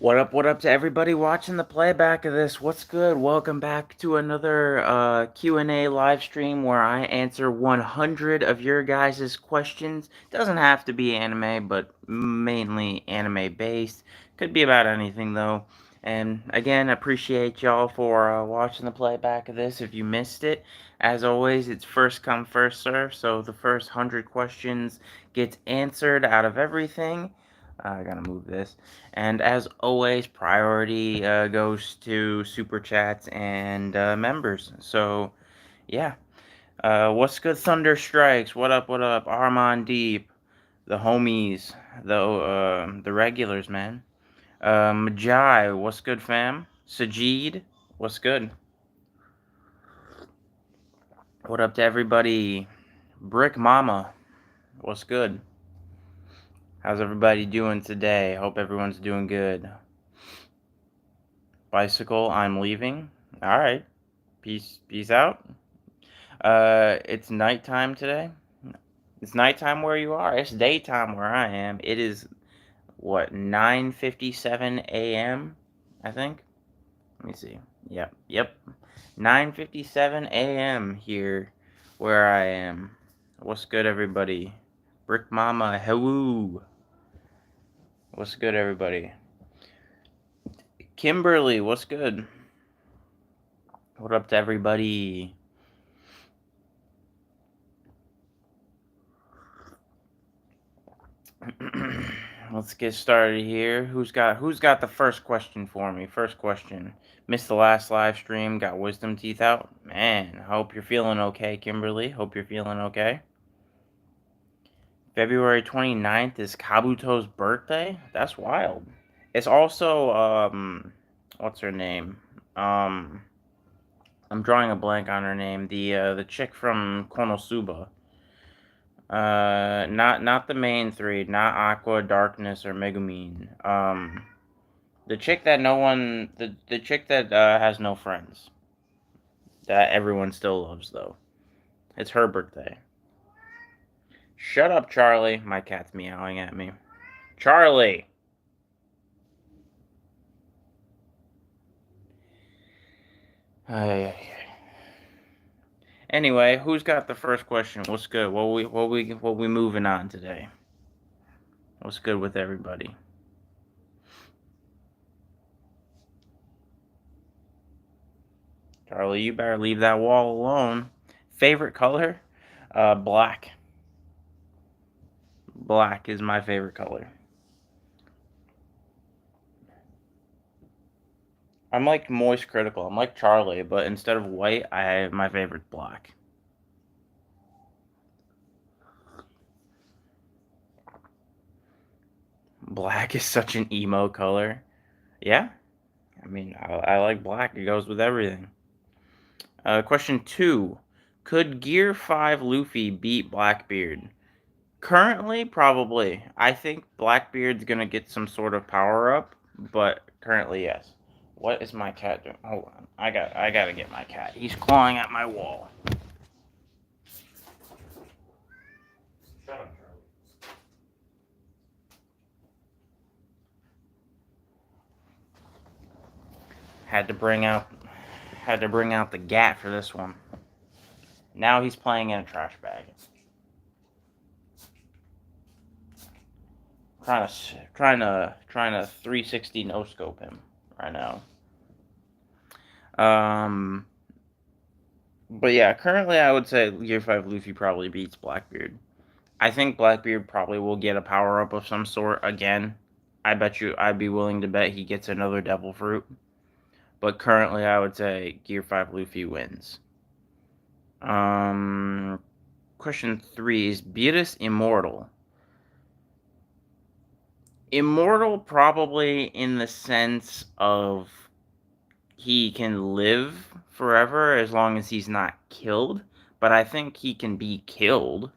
What up to everybody watching the playback of this? What's good? Welcome back to another Q&A live stream where I answer 100 of your guys' questions. Doesn't have to be anime, but mainly anime based. Could be about anything though. And again, appreciate y'all for watching the playback of this if you missed it. As always, it's first come, first serve, so the first 100 questions gets answered out of everything. I gotta move this. And as always, priority goes to super chats and members. So, yeah. What's good, Thunder Strikes? What up? What up? Armand Deep, the homies, the regulars, man. Majai, what's good, fam? Sajid, what's good? What up to everybody? Brick Mama, what's good? How's everybody doing today? Hope everyone's doing good. Bicycle, I'm leaving. All right. Peace out. It's nighttime today. It's nighttime where you are. It's daytime where I am. It is what 9:57 a.m. I think. Let me see. Yep. 9:57 a.m. here where I am. What's good, everybody? Brick Mama, hello. What's good, everybody? Kimberly, what's good? What up to everybody? Let's get started here. Who's got the first question for me? First question. Missed the last live stream, got wisdom teeth out. Man, hope you're feeling okay, Kimberly. Hope you're feeling okay. February 29th is Kabuto's birthday? That's wild. It's also what's her name? I'm drawing a blank on her name. The chick from Konosuba. Not the main three, not Aqua, Darkness, or Megumin. The chick that the chick that has no friends, that everyone still loves though. It's her birthday. Shut up, Charlie. My cat's meowing at me. Charlie. Anyway, who's got the first question? What's good? What we moving on today? What's good with everybody? Charlie, you better leave that wall alone. Favorite color? Black. Black is my favorite color. I'm like moist critical. I'm like Charlie, but instead of white, I have my favorite black. Black is such an emo color. Yeah, I mean, I like black. It goes with everything. Question 2. Could Gear 5 Luffy beat Blackbeard? Currently, probably. I think Blackbeard's gonna get some sort of power up, but currently, yes. What is my cat doing? Hold on. I gotta get my cat. He's clawing at my wall. Shut up, Charlie. Had to bring out the gat for this one. Now he's playing in a trash bag. Trying to 360 no scope him right now. But yeah, currently I would say Gear 5 Luffy probably beats Blackbeard. I think Blackbeard probably will get a power up of some sort again. I'd be willing to bet he gets another Devil Fruit. But currently I would say Gear 5 Luffy wins. Question 3 is Beerus immortal? Immortal probably in the sense of he can live forever as long as he's not killed, but I think he can be killed.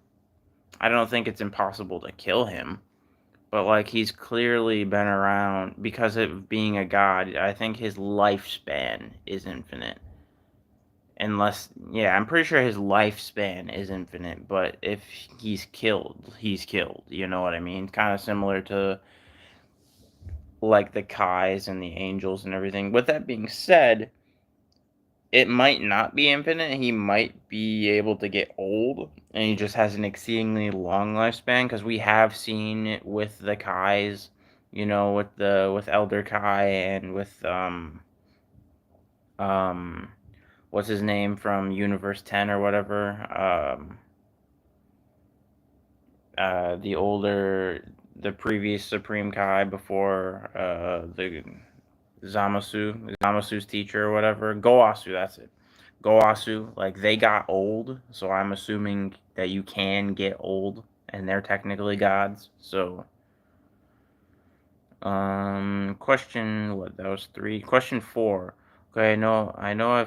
I don't think it's impossible to kill him, but like he's clearly been around because of being a god. I think his lifespan is infinite. Unless, yeah, I'm pretty sure his lifespan is infinite, but if he's killed, he's killed. You know what I mean? Kind of similar to like the Kais and the Angels and everything. With that being said, it might not be infinite. He might be able to get old, and he just has an exceedingly long lifespan. Because we have seen it with the Kais, with Elder Kai and with um what's his name from Universe 10 or whatever, the previous Supreme Kai before the Zamasu's teacher or whatever, Goasu, that's it. Goasu, like they got old, so I'm assuming that you can get old, and they're technically gods. So, question what? That was 3. Question 4. Okay, no, I know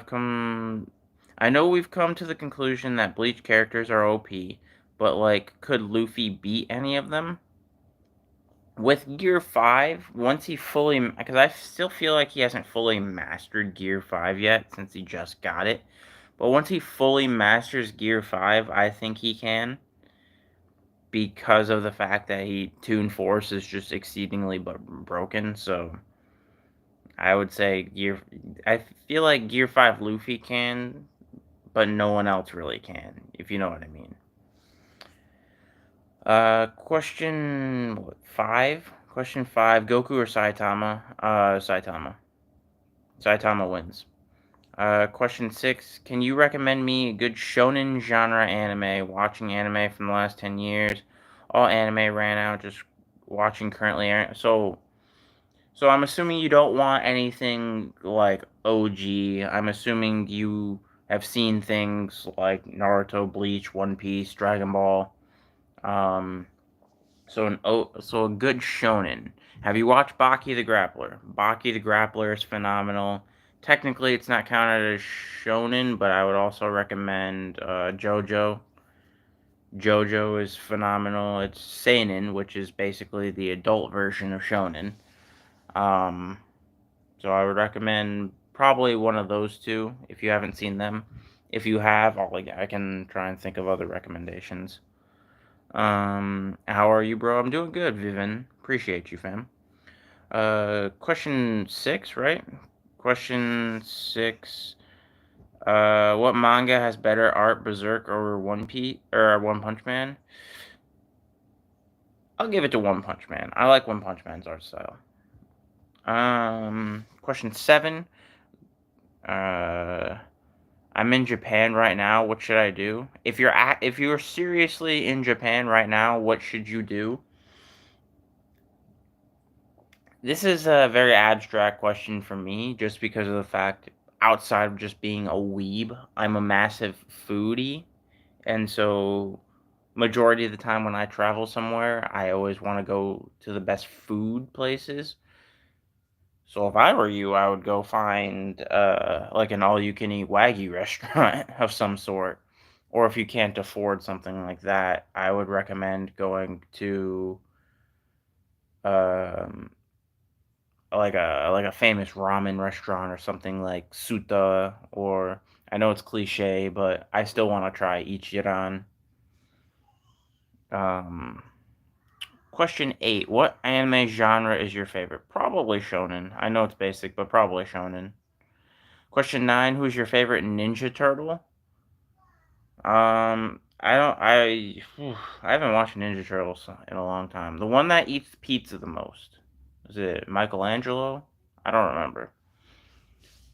we've come to the conclusion that Bleach characters are OP, but like, could Luffy beat any of them? With Gear 5, once he fully, because I still feel like he hasn't fully mastered Gear 5 yet since he just got it. But once he fully masters Gear 5, I think he can, because of the fact that Toon Force is just exceedingly broken. So I would say I feel like Gear 5 Luffy can, but no one else really can, if you know what I mean. Question 5. Question 5. Goku or Saitama? Saitama. Saitama wins. Question 6. Can you recommend me a good shonen genre anime? Watching anime from the last 10 years. All anime ran out. Just watching currently. So I'm assuming you don't want anything like OG. I'm assuming you have seen things like Naruto, Bleach, One Piece, Dragon Ball. Um, so a good shonen. Have you watched Baki the Grappler? Baki the Grappler is phenomenal. Technically, it's not counted as shonen, but I would also recommend JoJo. JoJo is phenomenal. It's seinen, which is basically the adult version of shonen. Um, so I would recommend probably one of those two if you haven't seen them. If you have, I can try and think of other recommendations. How are you, bro? I'm doing good, Vivin. Appreciate you, fam. Question 6, right? Question 6. What manga has better art, Berserk or One Piece or One Punch Man? I'll give it to One Punch Man. I like One Punch Man's art style. Question 7. Uh, I'm in Japan right now. What should I do? If you're seriously in Japan right now, what should you do? This is a very abstract question for me, just because of the fact, outside of just being a weeb, I'm a massive foodie, and so majority of the time when I travel somewhere, I always want to go to the best food places. So if I were you, I would go find like an all-you-can-eat Wagyu restaurant of some sort. Or if you can't afford something like that, I would recommend going to um like a famous ramen restaurant or something like Suta, or I know it's cliche, but I still want to try Ichiran. Um, question 8. What anime genre is your favorite? Probably shonen. I know it's basic, but probably shonen. Question 9. Who's your favorite Ninja Turtle? I don't. I haven't watched Ninja Turtles in a long time. The one that eats pizza the most, is it Michelangelo? I don't remember.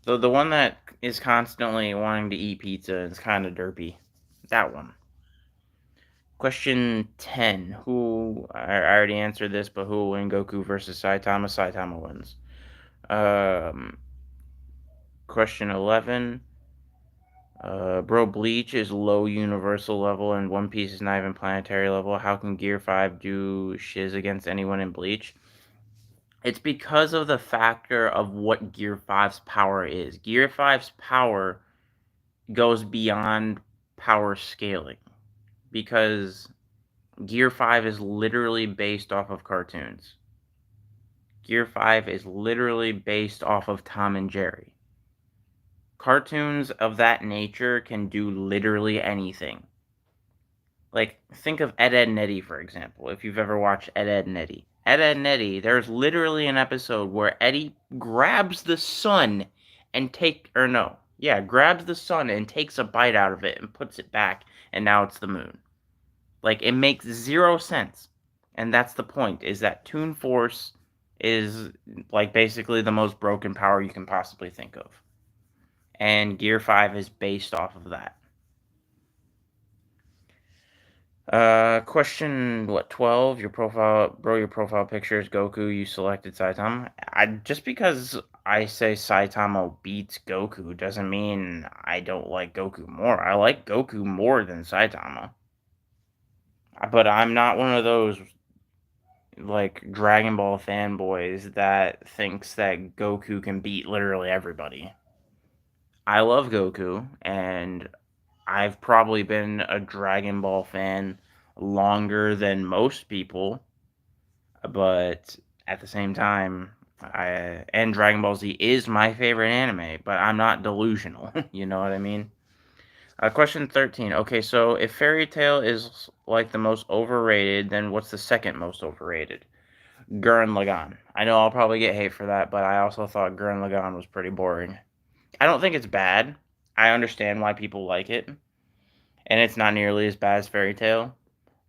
The one that is constantly wanting to eat pizza and is kind of derpy. That one. Question 10. I already answered this, but who will win, Goku versus Saitama? Saitama wins. Um, question 11. Bro, Bleach is low universal level and One Piece is not even planetary level. How can Gear 5 do shiz against anyone in Bleach? It's because of the factor of what Gear 5's power is. Gear 5's power goes beyond power scaling, because Gear 5 is literally based off of cartoons. Gear 5 is literally based off of Tom and Jerry. Cartoons of that nature can do literally anything. Like, think of Ed, Edd n Eddy, for example, if you've ever watched Ed, Edd n Eddy. Ed, Edd n Eddy, there's literally an episode where Eddie grabs the sun and grabs the sun and takes a bite out of it and puts it back, and now it's the moon. Like, it makes zero sense. And that's the point, is that Toon Force is, like, basically the most broken power you can possibly think of. And Gear 5 is based off of that. Question, 12? Your profile picture is Goku, you selected Saitama. Just because I say Saitama beats Goku doesn't mean I don't like Goku more. I like Goku more than Saitama. But I'm not one of those, like, Dragon Ball fanboys that thinks that Goku can beat literally everybody. I love Goku, and I've probably been a Dragon Ball fan longer than most people, but at the same time, and Dragon Ball Z is my favorite anime, but I'm not delusional. You know what I mean? Question 13. Okay, so if Fairy Tail is like the most overrated, then what's the second most overrated? Gurren Lagann. I know I'll probably get hate for that, but I also thought Gurren Lagann was pretty boring. I don't think it's bad. I understand why people like it, and it's not nearly as bad as Fairy Tail,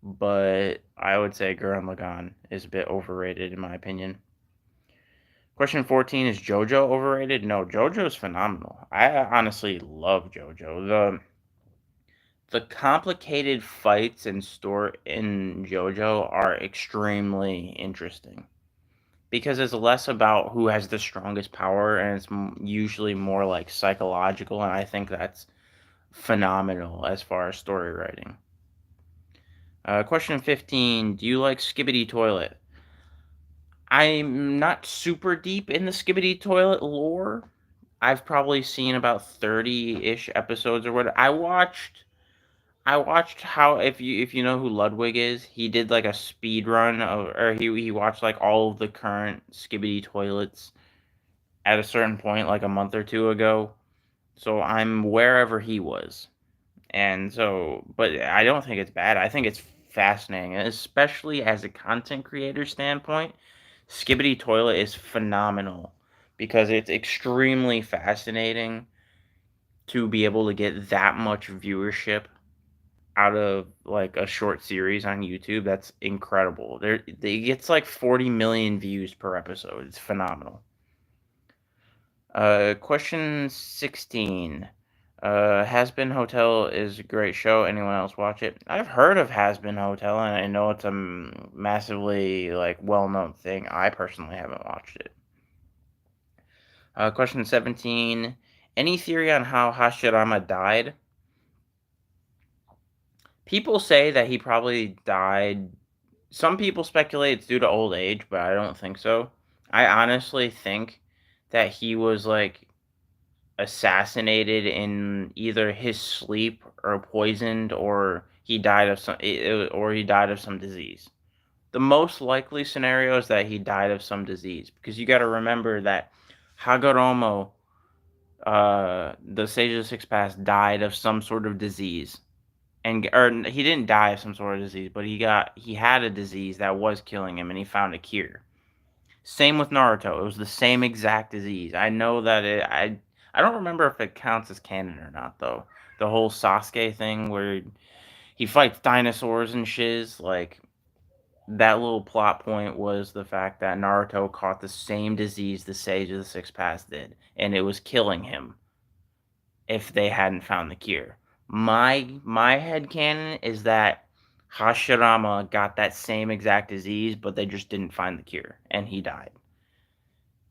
but I would say Gurren Lagann is a bit overrated in my opinion. Question 14, is JoJo overrated? No, JoJo's phenomenal. I honestly love JoJo. The complicated fights and story in JoJo are extremely interesting because it's less about who has the strongest power, and it's usually more like psychological, and I think that's phenomenal as far as story writing. Question 15, do you like Skibidi Toilet? I'm not super deep in the Skibidi Toilet lore. I've probably seen about 30-ish episodes or what. I watched how, if you know who Ludwig is, he did like a speed run of, or he watched like all of the current Skibidi Toilets at a certain point like a month or two ago. So I'm wherever he was. And so, but I don't think it's bad. I think it's fascinating, especially as a content creator standpoint. Skibidi Toilet is phenomenal because it's extremely fascinating to be able to get that much viewership out of like a short series on YouTube. That's incredible. It gets like 40 million views per episode. It's phenomenal. Question 16. Has-Been Hotel is a great show. Anyone else watch it? I've heard of Has-Been Hotel, and I know it's a massively like well-known thing. I personally haven't watched it. Question 17. Any theory on how Hashirama died? People say that he probably died. Some people speculate it's due to old age, but I don't think so. I honestly think that he was like assassinated in either his sleep or poisoned, or he died of some disease. The most likely scenario is that he died of some disease, because you got to remember that Hagoromo, the Sage of the Six Paths, died of some sort of disease, or he didn't die of some sort of disease, but he had a disease that was killing him, and he found a cure. Same with Naruto. It was the same exact disease. I know that I don't remember if it counts as canon or not, though. The whole Sasuke thing where he fights dinosaurs and shiz, like, that little plot point was the fact that Naruto caught the same disease the Sage of the Six Paths did, and it was killing him if they hadn't found the cure. My headcanon is that Hashirama got that same exact disease, but they just didn't find the cure, and he died.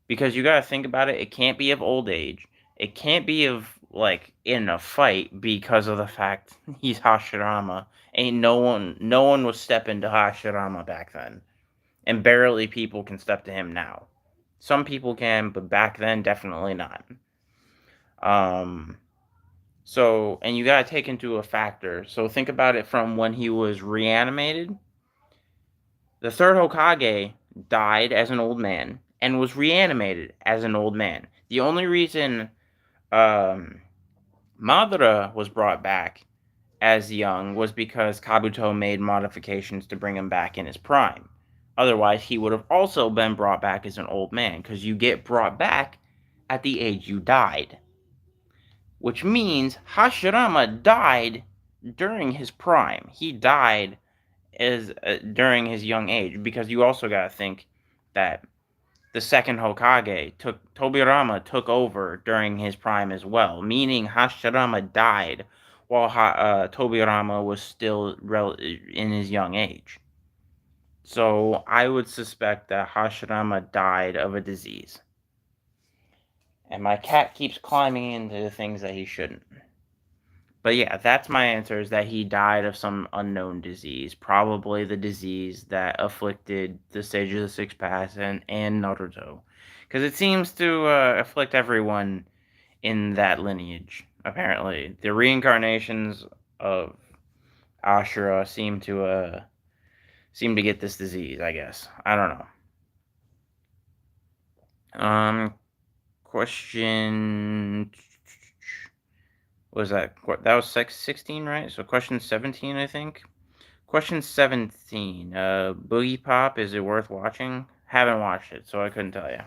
Because you gotta think about it, it can't be of old age. It can't be of, like, in a fight, because of the fact he's Hashirama. Ain't no one was stepping to Hashirama back then. And barely people can step to him now. Some people can, but back then, definitely not. So, and you gotta take into a factor. So think about it from when he was reanimated. The third Hokage died as an old man and was reanimated as an old man. The only reason Madara was brought back as young was because Kabuto made modifications to bring him back in his prime. Otherwise, he would have also been brought back as an old man, because you get brought back at the age you died. Which means Hashirama died during his prime. He died during his young age, because you also got to think that the second Hokage Tobirama took over during his prime as well, meaning Hashirama died while Tobirama was still in his young age. So I would suspect that Hashirama died of a disease. And my cat keeps climbing into things that he shouldn't. But yeah, that's my answer, is that he died of some unknown disease. Probably the disease that afflicted the Sage of the Six Paths and Naruto. Because it seems to afflict everyone in that lineage, apparently. The reincarnations of Ashura seem to get this disease, I guess. I don't know. Question... Was that was 16, right? So question 17, I think. Question 17. Boogie Pop, is it worth watching? Haven't watched it, so I couldn't tell you.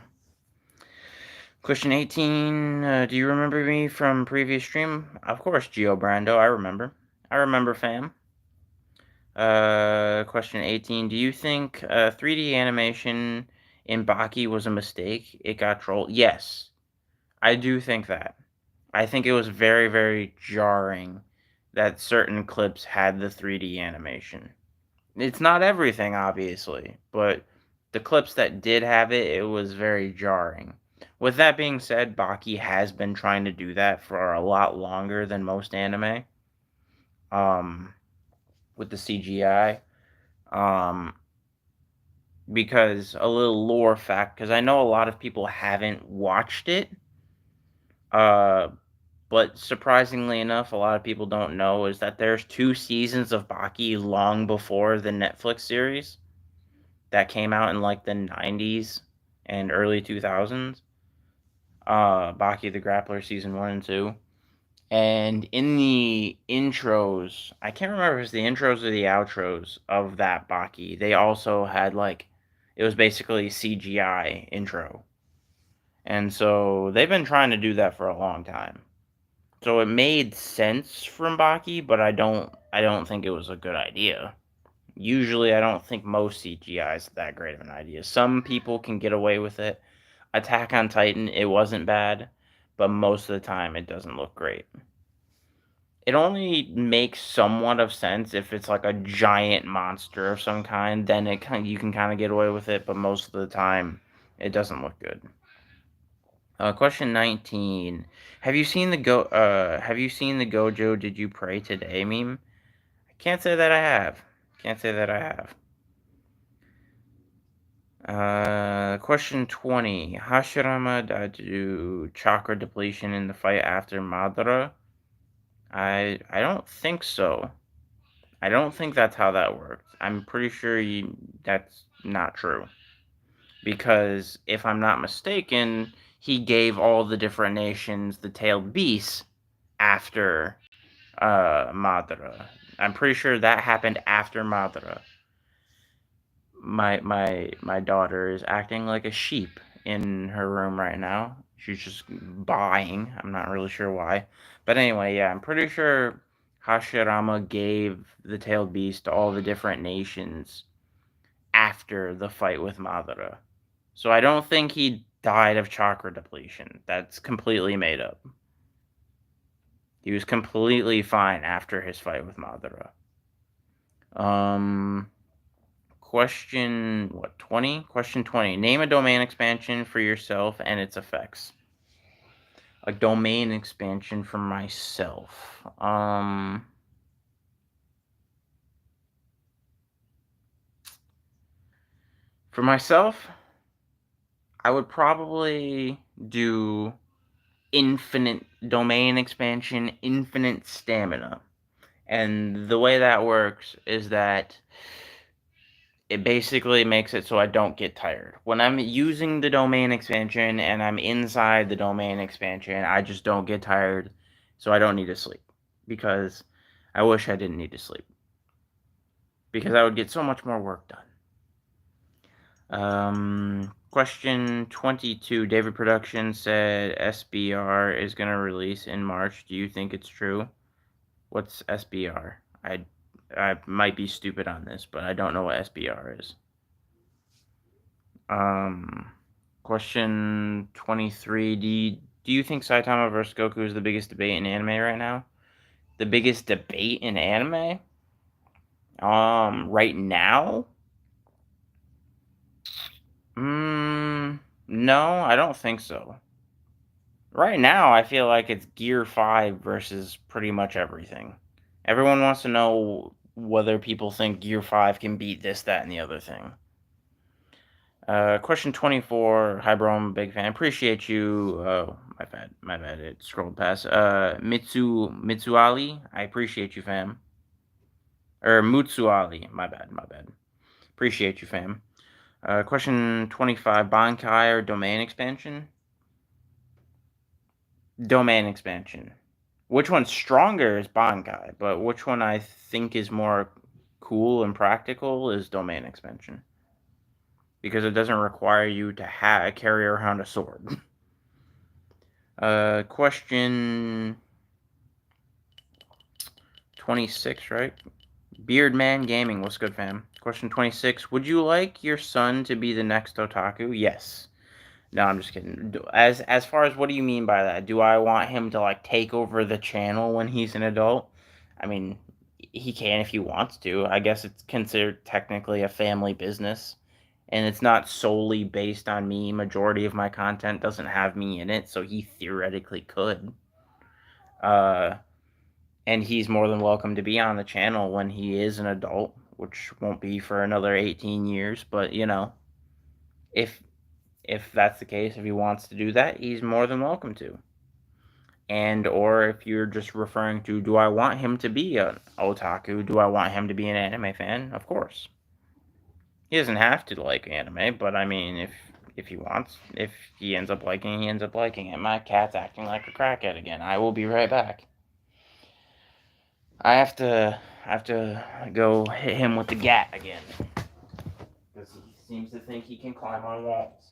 Question 18. Do you remember me from previous stream? Of course, Gio Brando. I remember. I remember, fam. Question 18. Do you think 3D animation in Baki was a mistake? It got trolled? Yes. I do think that. I think it was very, very jarring that certain clips had the 3D animation. It's not everything, obviously, but the clips that did have it, it was very jarring. With that being said, Baki has been trying to do that for a lot longer than most anime. With the CGI. Because a little lore fact, because I know a lot of people haven't watched it. But surprisingly enough, a lot of people don't know is that there's 2 seasons of Baki long before the Netflix series that came out in like the 90s and early 2000s. Baki the Grappler season 1 and 2. And in the intros, I can't remember if it's the intros or the outros of that Baki, they also had it was basically CGI intro. And so they've been trying to do that for a long time. So it made sense from Baki, but I don't think it was a good idea. Usually, I don't think most CGI is that great of an idea. Some people can get away with it. Attack on Titan, it wasn't bad, but most of the time, it doesn't look great. It only makes somewhat of sense if it's like a giant monster of some kind. Then you can kind of get away with it, but most of the time, it doesn't look good. Question 19. Have you seen the Gojo Did You Pray Today meme? I can't say that I have. Question 20. Hashirama do chakra depletion in the fight after Madara? I don't think so. I don't think that's how that works. I'm pretty sure that's not true. Because if I'm not mistaken, he gave all the different nations the tailed beasts after Madara. I'm pretty sure that happened after Madara. My daughter is acting like a sheep in her room right now. She's just buying. I'm not really sure why. But anyway, yeah, I'm pretty sure Hashirama gave the tailed beast to all the different nations after the fight with Madara. So I don't think he died of chakra depletion. That's completely made up. He was completely fine after his fight with Madara. Question 20? Question 20. Name a domain expansion for yourself and its effects. A domain expansion for myself. For myself, I would probably do infinite domain expansion, infinite stamina. And the way that works is that it basically makes it so I don't get tired. When I'm using the domain expansion and I'm inside the domain expansion, I just don't get tired, so I don't need to sleep. Because I wish I didn't need to sleep. Because I would get so much more work done. Question 22. David Production said SBR is going to release in March. Do you think it's true? What's SBR? I might be stupid on this, but I don't know what SBR is. Question 23. Do you think Saitama vs. Goku is the biggest debate in anime right now? The biggest debate in anime? Right now? No, I don't think so. Right now, I feel like it's Gear 5 versus pretty much everything. Everyone wants to know whether people think Gear 5 can beat this, that, and the other thing. Question 24. Hi, bro. I'm a big fan. Appreciate you. Oh, my bad. It scrolled past. Mitsuali. I appreciate you, fam. Or Mutsuali. My bad. Appreciate you, fam. Question 25. Bankai or domain expansion? Domain expansion. Which one's stronger is Bankai, but which one I think is more cool and practical is domain expansion. Because it doesn't require you to carry around a sword. Question 26, right? Beardman Gaming, what's good, fam? Question 26, would you like your son to be the next otaku? Yes. No, I'm just kidding. As far as what do you mean by that? Do I want him to like take over the channel when he's an adult? I mean, he can if he wants to. I guess it's considered technically a family business, and it's not solely based on me. Majority of my content doesn't have me in it, so he theoretically could. And he's more than welcome to be on the channel when he is an adult, which won't be for another 18 years, but you know, if that's the case, if he wants to do that, he's more than welcome to. And or if you're just referring to, do I want him to be an otaku? Do I want him to be an anime fan? Of course. He doesn't have to like anime, but I mean, if he wants, if he ends up liking, he ends up liking it. My cat's acting like a crackhead again. I will be right back. I have to go hit him with the gat again. Because he seems to think he can climb on walls.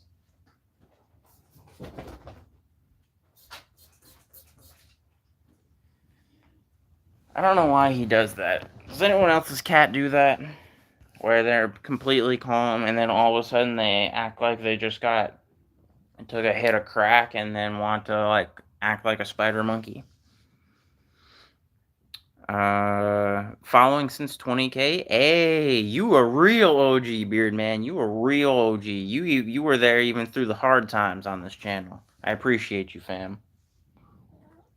I don't know why he does that. Does anyone else's cat do that? Where they're completely calm and then all of a sudden they act like they just took a hit of crack and then want to like act like a spider monkey. Following since 20K. Hey, you a real OG, Beard Man. You a real OG. You were there even through the hard times on this channel. I appreciate you, fam.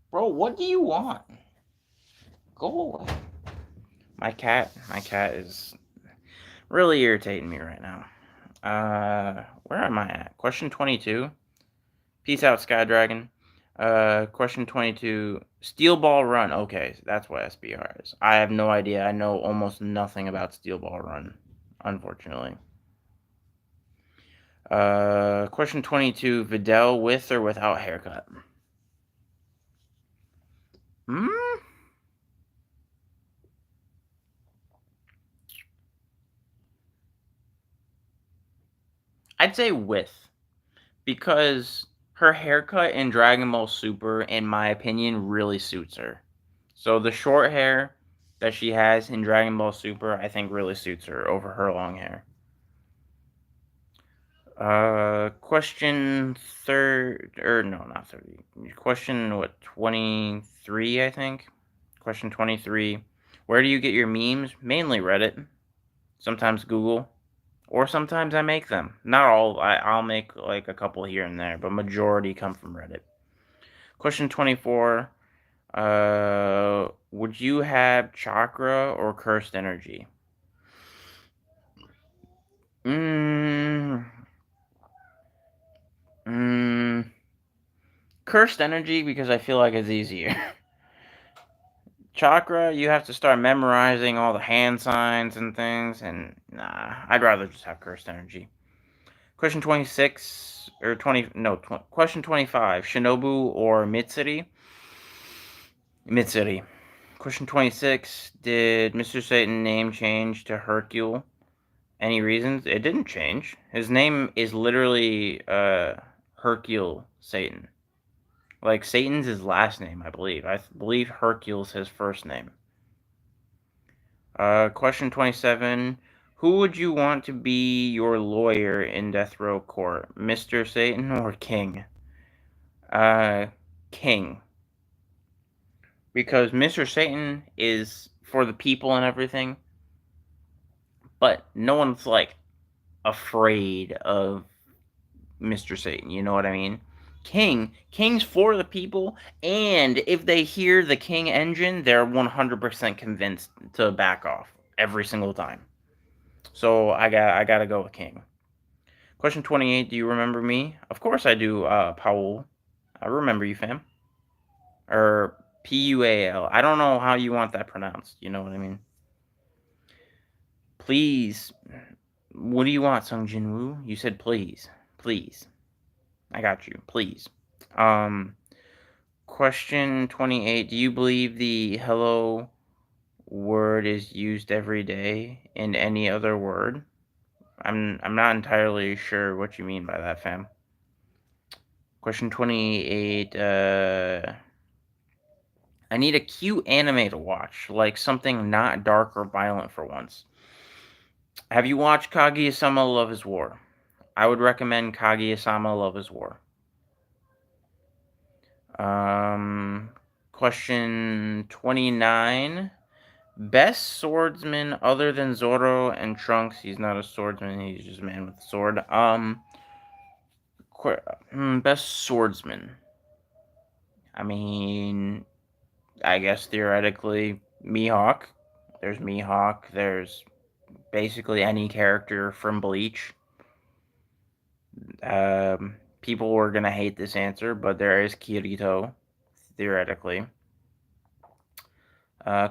Bro, what do you want? Go away. My cat is really irritating me right now. Where am I at? Question 22. Peace out, Sky Dragon. Question 22. Steel Ball Run. Okay, that's what SBR is. I have no idea. I know almost nothing about Steel Ball Run, unfortunately. Question 22. Videl with or without haircut? I'd say with. Because her haircut in Dragon Ball Super, in my opinion, really suits her. So the short hair that she has in Dragon Ball Super, I think really suits her over her long hair. Question not 30. Question, 23, I think? Question 23. Where do you get your memes? Mainly Reddit. Sometimes Google. Or sometimes I make them. Not all. I'll make like a couple here and there, but majority come from Reddit. Question 24. Would you have chakra or cursed energy? Cursed energy because I feel like it's easier. Chakra, you have to start memorizing all the hand signs and things, and nah, I'd rather just have cursed energy. Question 26, or 20, no, question 25, Shinobu or Mitsuri? Mitsuri. Question 26, did Mr. Satan name change to Hercule? Any reasons? It didn't change. His name is literally Hercule Satan. Like, Satan's his last name, I believe. I believe Hercule's his first name. Question 27. Who would you want to be your lawyer in Death Row Court? Mr. Satan or King? King. Because Mr. Satan is for the people and everything, but no one's, like, afraid of Mr. Satan, you know what I mean? King's for the people, and if they hear the King engine, they're 100% convinced to back off every single time. So I gotta go with King. Question 28, do you remember me? Of course I do, Paul. I remember you, fam. Or Pual. I don't know how you want that pronounced, you know what I mean? Please. What do you want, Sung Jin Woo? You said please. Please. I got you. Please. Question 28. Do you believe the hello word is used every day in any other word? I'm not entirely sure what you mean by that, fam. Question 28. I need a cute anime to watch, like something not dark or violent for once. Have you watched Kaguya-sama Love is War? I would recommend Kaguya-sama Love is War. Question 29. Best swordsman other than Zoro and Trunks. He's not a swordsman, he's just a man with a sword. Best swordsman. I mean, I guess theoretically, Mihawk. There's Mihawk. There's basically any character from Bleach. People were gonna hate this answer, but there is Kirito, theoretically.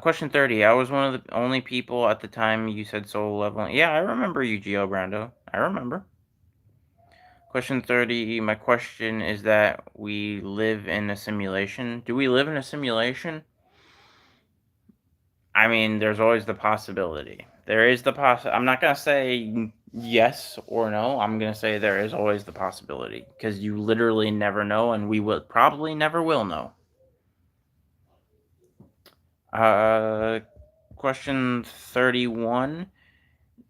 Question 30. I was one of the only people at the time you said solo leveling. Yeah, I remember you, Gio Brando. I remember. Question 30. My question is that we live in a simulation. Do we live in a simulation? I mean, there's always the possibility. There is the I'm not going to say yes or no. I'm going to say there is always the possibility. Because you literally never know, and we will probably never will know. Question 31.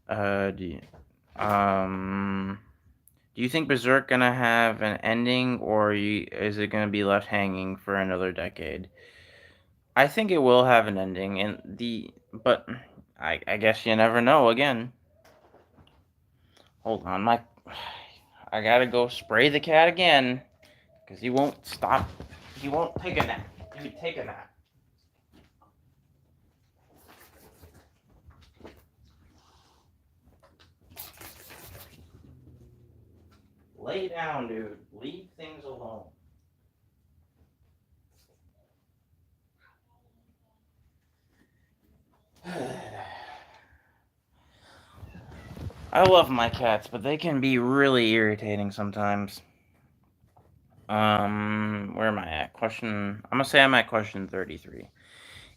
Do you think Berserk gonna have an ending, or is it gonna be left hanging for another decade? I think it will have an ending, but I guess you never know. Again, hold on, I gotta go spray the cat again because he won't stop. He won't take a nap. He take a nap. Lay down, dude. Leave things alone. I love my cats, but they can be really irritating sometimes. Where am I at? I'm gonna say I'm at question 33.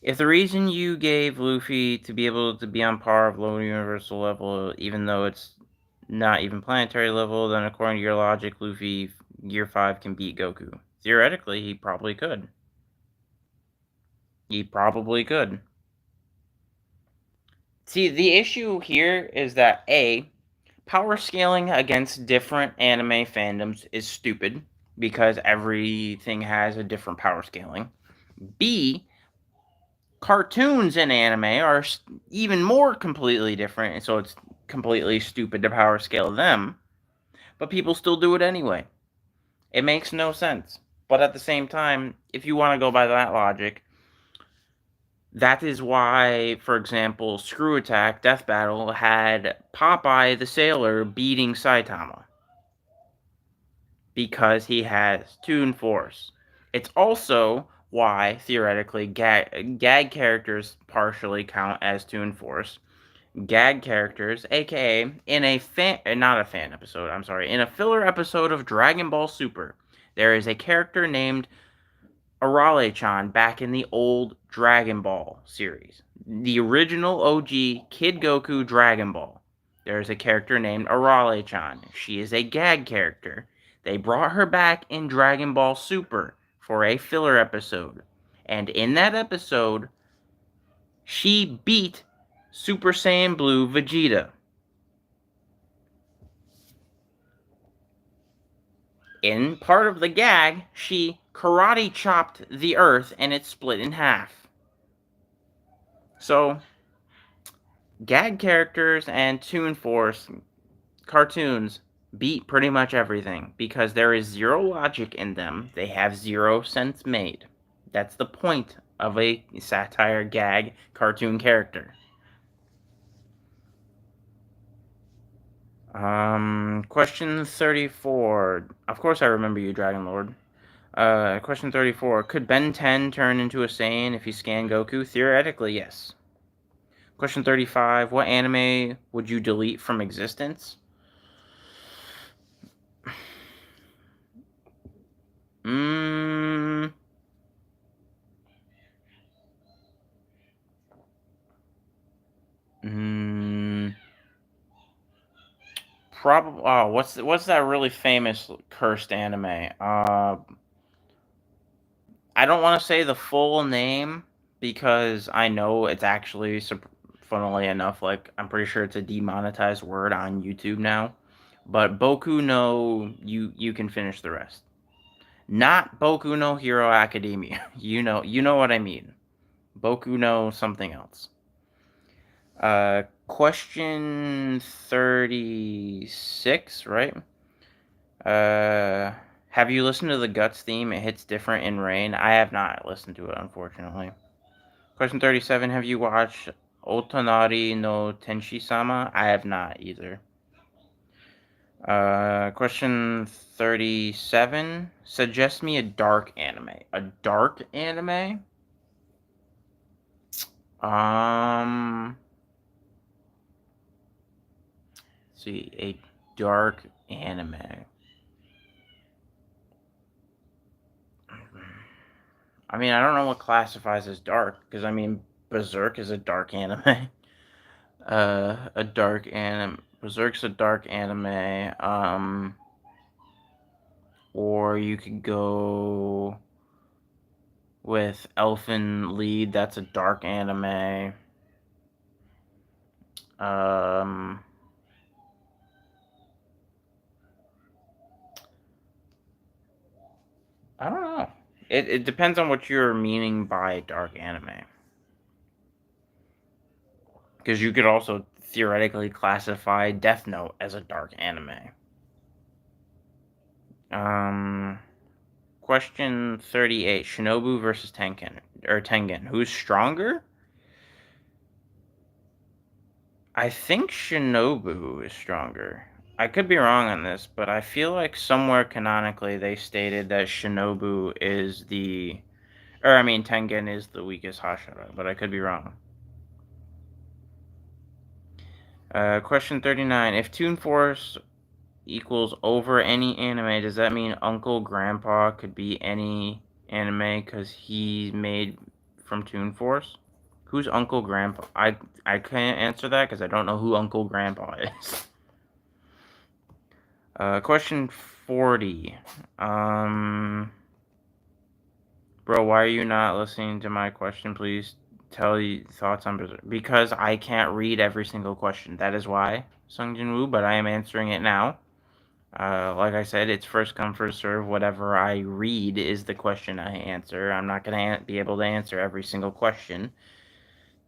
If the reason you gave Luffy to be able to be on par of low universal level, even though it's not even planetary level, then according to your logic, Luffy Gear 5 can beat Goku. Theoretically, he probably could. He probably could. See, the issue here is that A, power scaling against different anime fandoms is stupid because everything has a different power scaling. B, cartoons and anime are even more completely different, so it's completely stupid to power scale them, but people still do it anyway. It makes no sense. But at the same time, if you want to go by that logic, that is why, for example, Screw Attack Death Battle had Popeye the Sailor beating Saitama. Because he has Toon Force. It's also why, theoretically, gag characters partially count as Toon Force. Gag characters, aka in a not a fan episode, I'm sorry, in a filler episode of Dragon Ball Super, there is a character named Arale-chan back in the old Dragon Ball series. The original OG Kid Goku Dragon Ball. There's a character named Arale-chan. She is a gag character. They brought her back in Dragon Ball Super for a filler episode. And in that episode, she beat Super Saiyan Blue Vegeta. In part of the gag, she karate chopped the earth and it split in half. So, gag characters and Toon Force cartoons beat pretty much everything because there is zero logic in them. They have 0 sense made. That's the point of a satire gag cartoon character. Question 34. Of course I remember you, Dragon Lord. Question 34. Could Ben 10 turn into a Saiyan if he scanned Goku? Theoretically, yes. Question 35. What anime would you delete from existence? Probably. Oh, what's that really famous cursed anime? I don't want to say the full name because I know it's actually, funnily enough, like I'm pretty sure it's a demonetized word on YouTube now. But Boku no, you can finish the rest. Not Boku no Hero Academia. You know what I mean. Boku no something else. Question 36, right? Have you listened to the Guts theme? It hits different in Rain. I have not listened to it, unfortunately. Question 37, have you watched Otonari no Tenshi-sama? I have not either. Question 37, suggest me a dark anime. A dark anime? Let's see, a dark anime. I mean, I don't know what classifies as dark, because, I mean, Berserk is a dark anime. Berserk's a dark anime, or you could go with Elfen Lied, that's a dark anime. I don't know. It depends on what you're meaning by dark anime. Because you could also theoretically classify Death Note as a dark anime. Question 38, Shinobu versus Tengen. Who's stronger? I think Shinobu is stronger. I could be wrong on this, but I feel like somewhere canonically they stated that Shinobu is Tengen is the weakest Hashira, but I could be wrong. Question 39, if Toon Force equals over any anime, does that mean Uncle Grandpa could be any anime because he's made from Toon Force? Who's Uncle Grandpa? I can't answer that because I don't know who Uncle Grandpa is. Question 40. Bro, why are you not listening to my question? Please tell your thoughts on Berserk. Because I can't read every single question. That is why, Sung Jin Woo, but I am answering it now. Like I said, it's first come, first serve. Whatever I read is the question I answer. I'm not going to be able to answer every single question.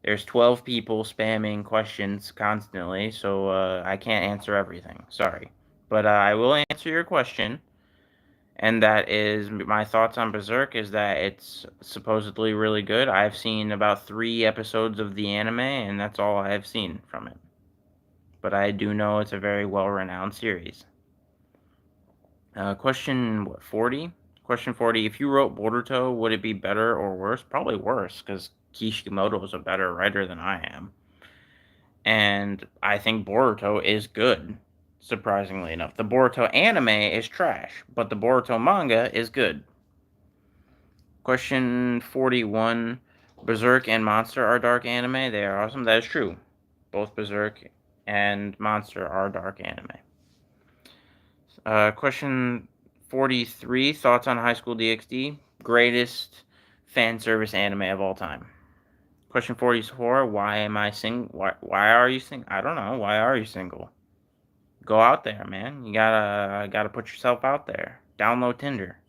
There's 12 people spamming questions constantly, so I can't answer everything. Sorry. But I will answer your question. And that is my thoughts on Berserk is that it's supposedly really good. I've seen about 3 episodes of the anime, and that's all I have seen from it. But I do know it's a very well-renowned series. Question 40? Question 40, if you wrote Boruto, would it be better or worse? Probably worse, because Kishimoto is a better writer than I am. And I think Boruto is good, surprisingly enough. The Boruto anime is trash, but the Boruto manga is good. Question 41, Berserk and Monster are dark anime. They are awesome. That is true. Both Berserk and Monster are dark anime. Question 43, thoughts on High School DxD? Greatest fan service anime of all time. Question 44, why am I why are you single? I don't know. Why are you single? Go out there, man. You gotta put yourself out there. Download Tinder.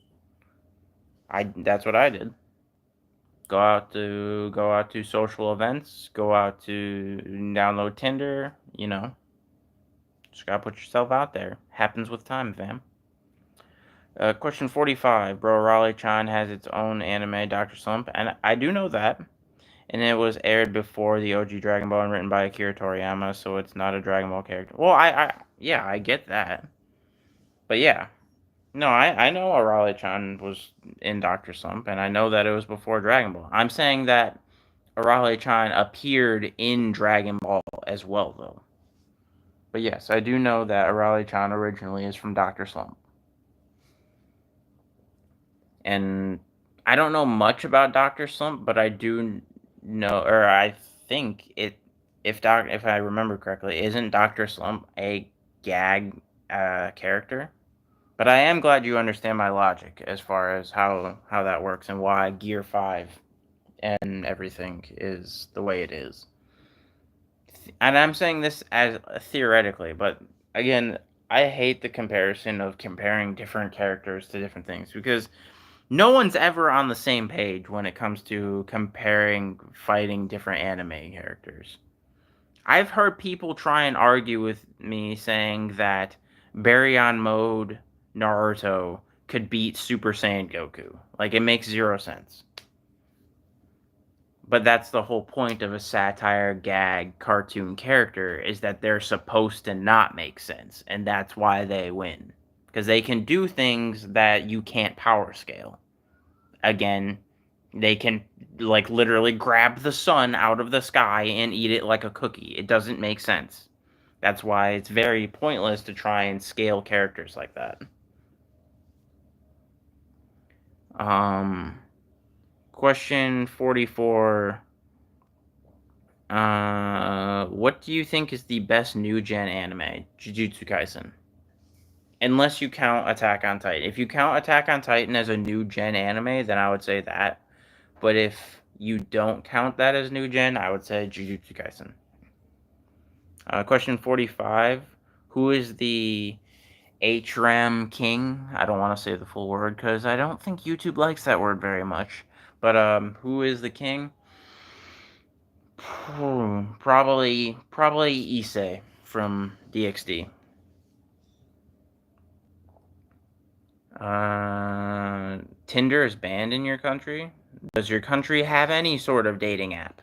That's what I did. Go out to social events. Go out to download Tinder. Just gotta put yourself out there. Happens with time, fam. Question 45. Bro, Raleigh-chan has its own anime, Dr. Slump, and I do know that. And it was aired before the OG Dragon Ball and written by Akira Toriyama, so it's not a Dragon Ball character. Well, yeah, I get that. But yeah. No, I know Arale-chan was in Dr. Slump, and I know that it was before Dragon Ball. I'm saying that Arale-chan appeared in Dragon Ball as well, though. But yes, I do know that Arale-chan originally is from Dr. Slump. And I don't know much about Dr. Slump, but I do know, or I think if I remember correctly, isn't Dr. Slump a gag character? But I am glad you understand my logic as far as how that works and why Gear 5 and everything is the way it is. And I'm saying this as theoretically, but again, I hate the comparison of comparing different characters to different things because no one's ever on the same page when it comes to fighting different anime characters. I've heard people try and argue with me saying that Baryon Mode Naruto could beat Super Saiyan Goku. Like, it makes zero sense. But that's the whole point of a satire, gag, cartoon character, is that they're supposed to not make sense, and that's why they win. Because they can do things that you can't power scale. Again, they can, like, literally grab the sun out of the sky and eat it like a cookie. It doesn't make sense. That's why it's very pointless to try and scale characters like that. Question 44. What do you think is the best new gen anime? Jujutsu Kaisen. Unless you count Attack on Titan. If you count Attack on Titan as a new gen anime, then I would say that. But if you don't count that as new gen, I would say Jujutsu Kaisen. Question 45. Who is the HRAM king? I don't want to say the full word because I don't think YouTube likes that word very much. But who is the king? Probably Issei from DxD. Tinder is banned in your country? Does your country have any sort of dating app?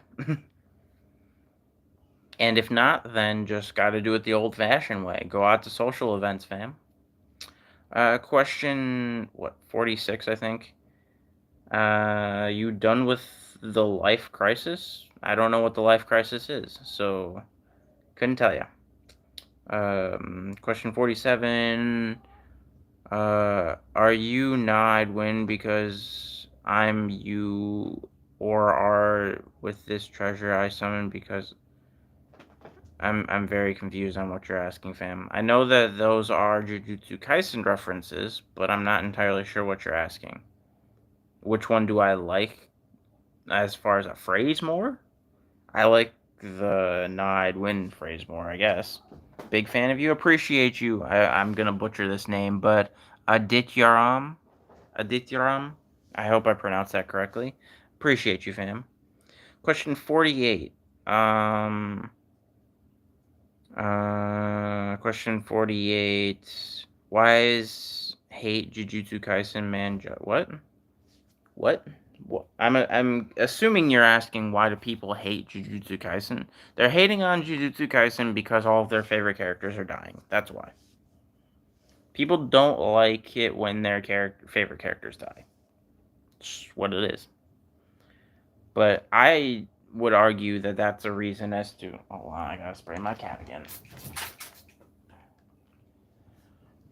And if not, then just gotta do it the old-fashioned way. Go out to social events, fam. Question, 46, I think. You done with the life crisis? I don't know what the life crisis is, so couldn't tell you. Question 47. Are you Nidewin because I'm you, or are with this treasure I summoned because I'm very confused on what you're asking, fam. I know that those are Jujutsu Kaisen references, but I'm not entirely sure what you're asking. Which one do I like as far as a phrase more? I like the Nidewin phrase more, I guess. Big fan of you. Appreciate you. I'm going to butcher this name, but Adityaram. I hope I pronounced that correctly. Appreciate you, fam. Question 48. Question 48. Why is hate Jujutsu Kaisen manga? What? I'm assuming you're asking why do people hate Jujutsu Kaisen? They're hating on Jujutsu Kaisen because all of their favorite characters are dying. That's why. People don't like it when their favorite characters die. It's what it is. But I would argue that that's a reason as to... Hold on, I gotta spray my cat again.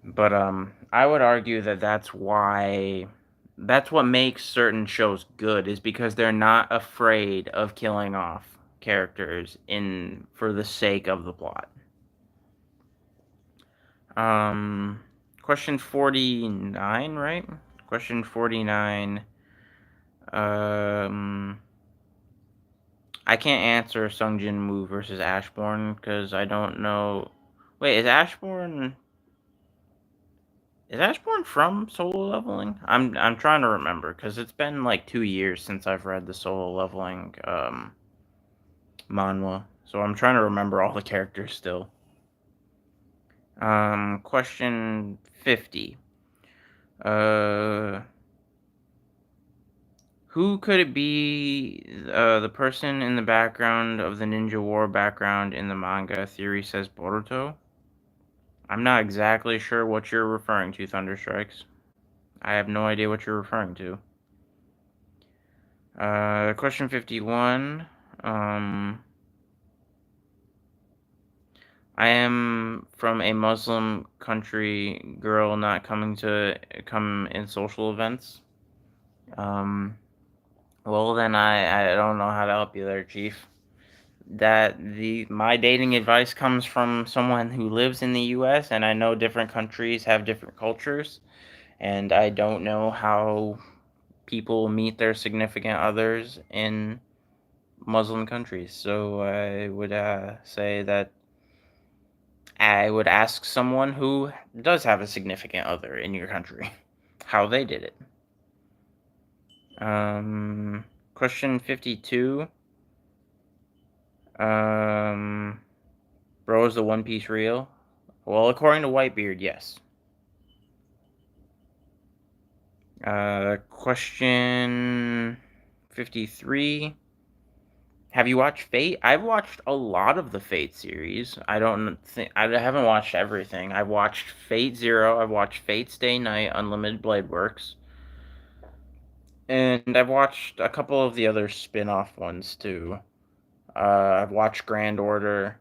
But I would argue that that's why... That's what makes certain shows good, is because they're not afraid of killing off characters for the sake of the plot. Question 49, right? Question 49. I can't answer Sung Jin Woo versus Ashbourne because I don't know. Wait, is Ashbourne from Solo Leveling? I'm trying to remember because it's been like 2 years since I've read the Solo Leveling manhwa, so I'm trying to remember all the characters still. Question 50. Who could it be? The person in the background of the Ninja War background in the manga? Theory says Boruto. I'm not exactly sure what you're referring to, Thunderstrikes. I have no idea what you're referring to. Question 51. I am from a Muslim country, girl not come in social events. Well then I don't know how to help you there, Chief. My dating advice comes from someone who lives in the US, and I know different countries have different cultures, and I don't know how people meet their significant others in Muslim countries. So I would say that I would ask someone who does have a significant other in your country how they did it. Question 52. Bro, is the One Piece real? Well, according to Whitebeard, yes. Question 53. Have you watched Fate? I've watched a lot of the Fate series. I haven't watched everything. I've watched Fate Zero. I've watched Fate Stay Night, Unlimited Blade Works, and I've watched a couple of the other spin-off ones too. I've watched Grand Order.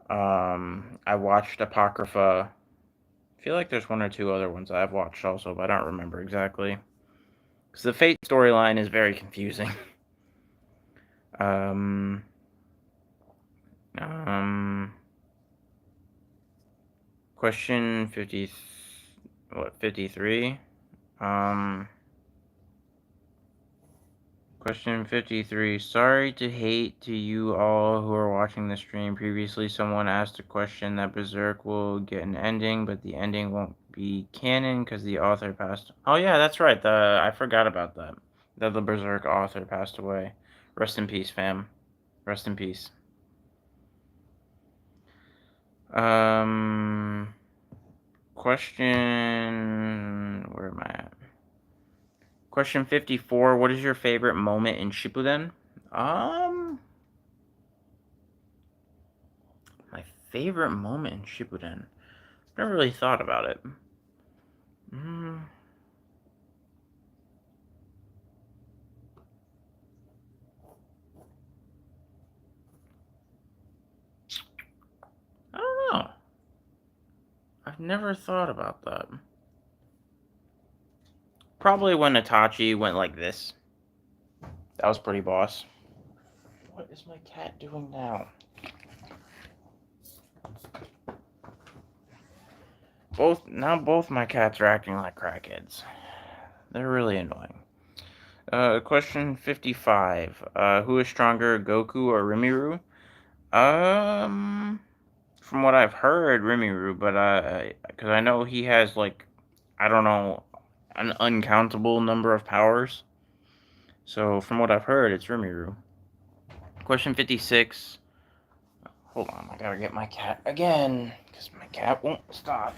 I watched Apocrypha. I feel like there's one or two other ones I've watched also, but I don't remember exactly. Because the Fate storyline is very confusing. Question 53? Question 53. Sorry to hate to you all who are watching the stream. Previously, someone asked a question that Berserk will get an ending, but the ending won't be canon because the author passed. Oh yeah, that's right. I forgot about that. That the Berserk author passed away. Rest in peace, fam. Rest in peace. Question. Where am I at? Question 54. What is your favorite moment in Shippuden? My favorite moment in Shippuden. Never really thought about it. I don't know. I've never thought about that. Probably when Itachi went like this. That was pretty boss. What is my cat doing now? Both my cats are acting like crackheads. They're really annoying. Question 55. Who is stronger, Goku or Rimuru? From what I've heard, Rimuru, but because I know he has like, I don't know, an uncountable number of powers. So from what I've heard, it's Rimuru. Question 56. Hold on, I gotta get my cat again, because my cat won't stop.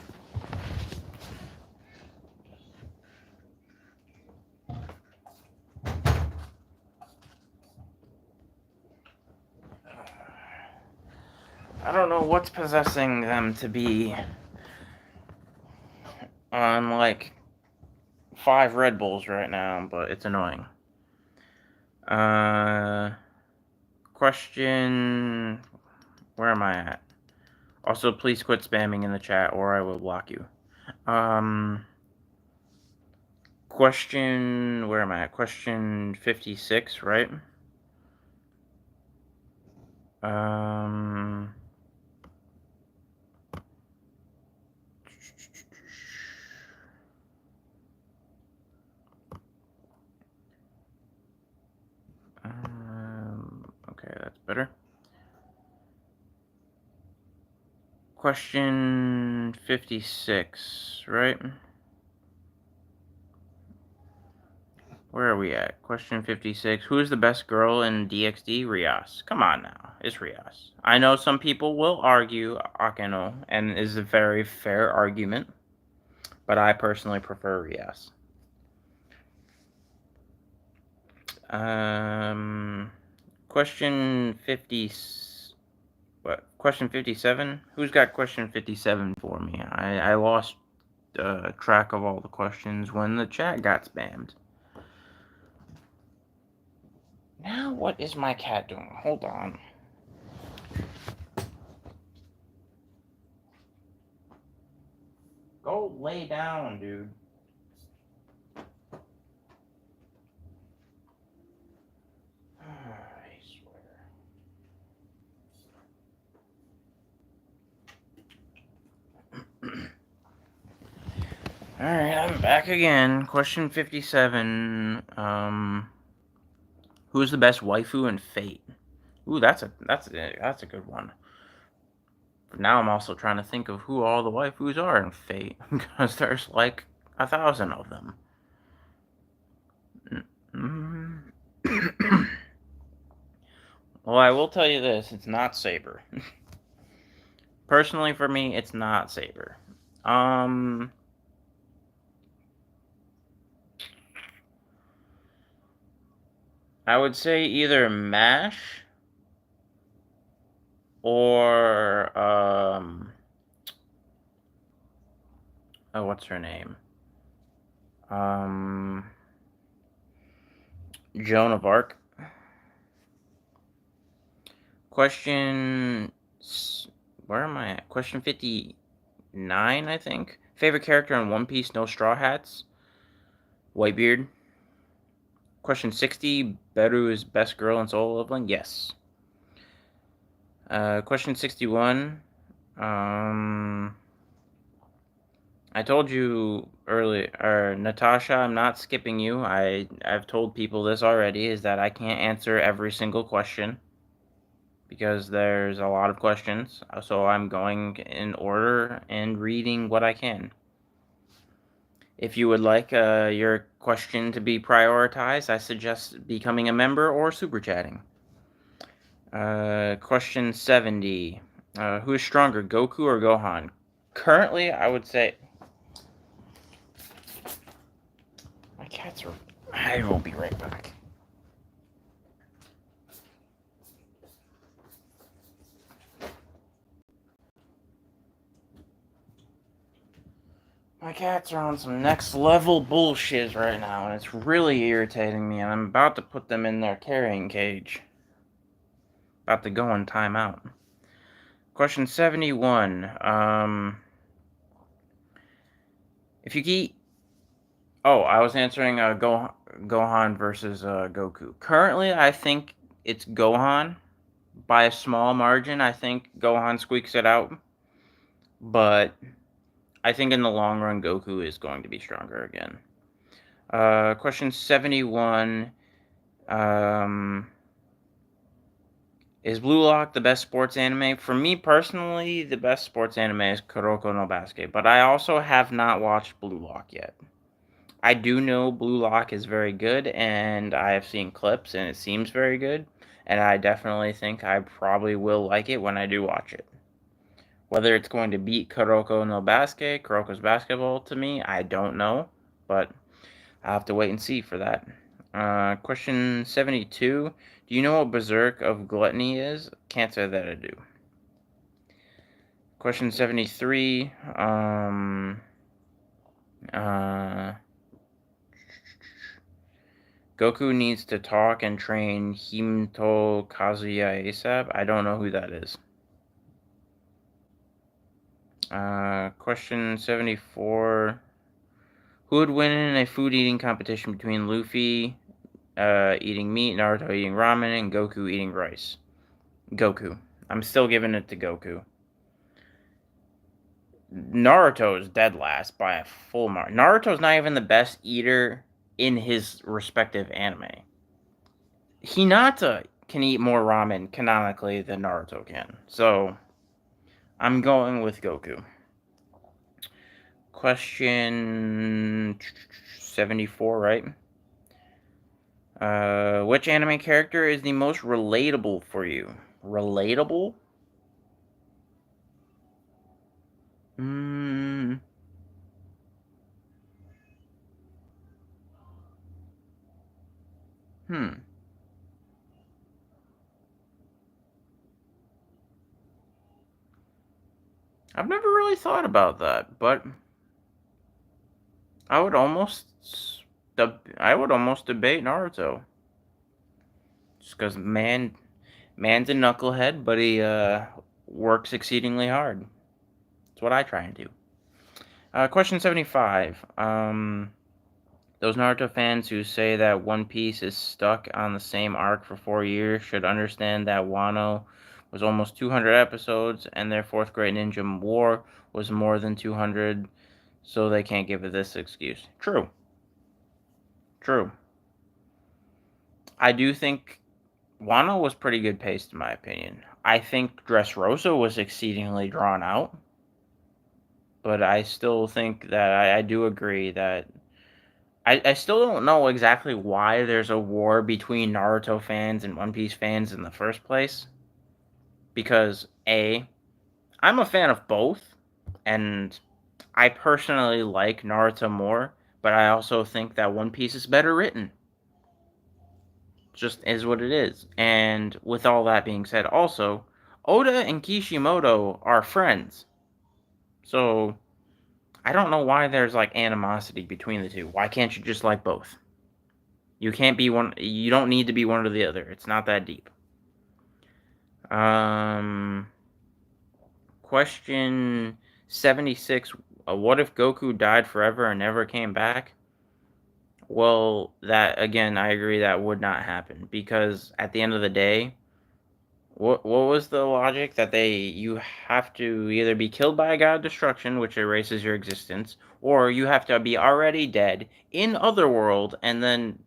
I don't know what's possessing them to be on like 5 Red Bulls right now, but it's annoying. Question. Where am I at? Also, please quit spamming in the chat or I will block you. Question. Where am I at? Question 56, right? Question 56, right? Where are we at? Question 56. Who is the best girl in DxD? Rias. Come on now. It's Rias. I know some people will argue Akeno, and is a very fair argument, but I personally prefer Rias. Question 50. What? Question 57? Who's got question 57 for me? I lost track of all the questions when the chat got spammed. Now, what is my cat doing? Hold on. Go lay down, dude. I swear. Alright, I'm back again. Question 57. Who's the best waifu in Fate? Ooh, that's a good one. But now I'm also trying to think of who all the waifus are in Fate, because there's like 1,000 of them. Well, I will tell you this, it's not Saber. Personally, for me, it's not Saber. I would say either MASH or, oh, what's her name? Joan of Arc. Question, where am I at? Question 59, I think. Favorite character in One Piece, no Straw Hats? Whitebeard. Question 60, Beru is best girl in Solo Leveling? Yes. Question 61, I told you earlier, Natasha, I'm not skipping you. I've told people this already, is that I can't answer every single question because there's a lot of questions. So I'm going in order and reading what I can. If you would like your question to be prioritized, I suggest becoming a member or super chatting. Question 70. Who is stronger, Goku or Gohan? Currently, I would say... My cats are... I will be right back. My cats are on some next level bullshit right now, and it's really irritating me, and I'm about to put them in their carrying cage. About to go in timeout. Question 71. If you keep... Oh, I was answering Gohan versus Goku. Currently, I think it's Gohan. By a small margin, I think Gohan squeaks it out. But I think in the long run, Goku is going to be stronger again. Question 71. Is Blue Lock the best sports anime? For me personally, the best sports anime is Kuroko no Basuke, but I also have not watched Blue Lock yet. I do know Blue Lock is very good, and I have seen clips, and it seems very good, and I definitely think I probably will like it when I do watch it. Whether it's going to beat Kuroko no Basuke, Kuroko's Basketball to me, I don't know, but I'll have to wait and see for that. Question 72. Do you know what Berserk of Gluttony is? Can't say that I do. Question 73. Goku needs to talk and train Himto Kazuya ASAP. I don't know who that is. Question 74. Who would win in a food eating competition between Luffy eating meat, Naruto eating ramen, and Goku eating rice? Goku. I'm still giving it to Goku. Naruto is dead last by a full mark. Naruto's not even the best eater in his respective anime. Hinata can eat more ramen canonically than Naruto can. So, I'm going with Goku. Question 74, right? Which anime character is the most relatable for you? Relatable? Hmm. Hmm. I've never really thought about that, but I would almost I would almost debate Naruto. Just because man's a knucklehead, but he works exceedingly hard. That's what I try and do. Question 75. Those Naruto fans who say that One Piece is stuck on the same arc for 4 years should understand that Wano was almost 200 episodes, and their fourth grade ninja war was more than 200, so they can't give it this excuse. True. True. I do think Wano was pretty good paced, in my opinion. I think Dressrosa was exceedingly drawn out, but I still think that I do agree that I still don't know exactly why there's a war between Naruto fans and One Piece fans in the first place. Because A, I'm a fan of both, and I personally like Naruto more, but I also think that One Piece is better written. Just is what it is. And with all that being said, also, Oda and Kishimoto are friends. So I don't know why there's like animosity between the two. Why can't you just like both? You can't be one. You don't need to be one or the other. It's not that deep. Um, question 76. What if Goku died forever and never came back? Well, that again, I agree that would not happen because at the end of the day, what was the logic that you have to either be killed by a god of destruction, which erases your existence, or you have to be already dead in Otherworld and then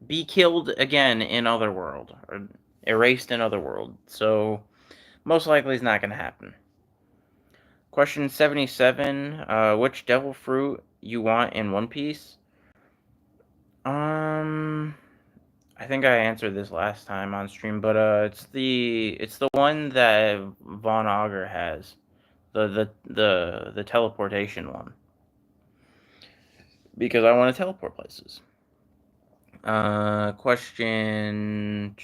be killed again in Otherworld or erased in Otherworld. So most likely it's not going to happen. Question 77, which devil fruit you want in One Piece? Um I think I answered this last time on stream, but it's the one that Von Auger has. The teleportation one. Because I want to teleport places. Question,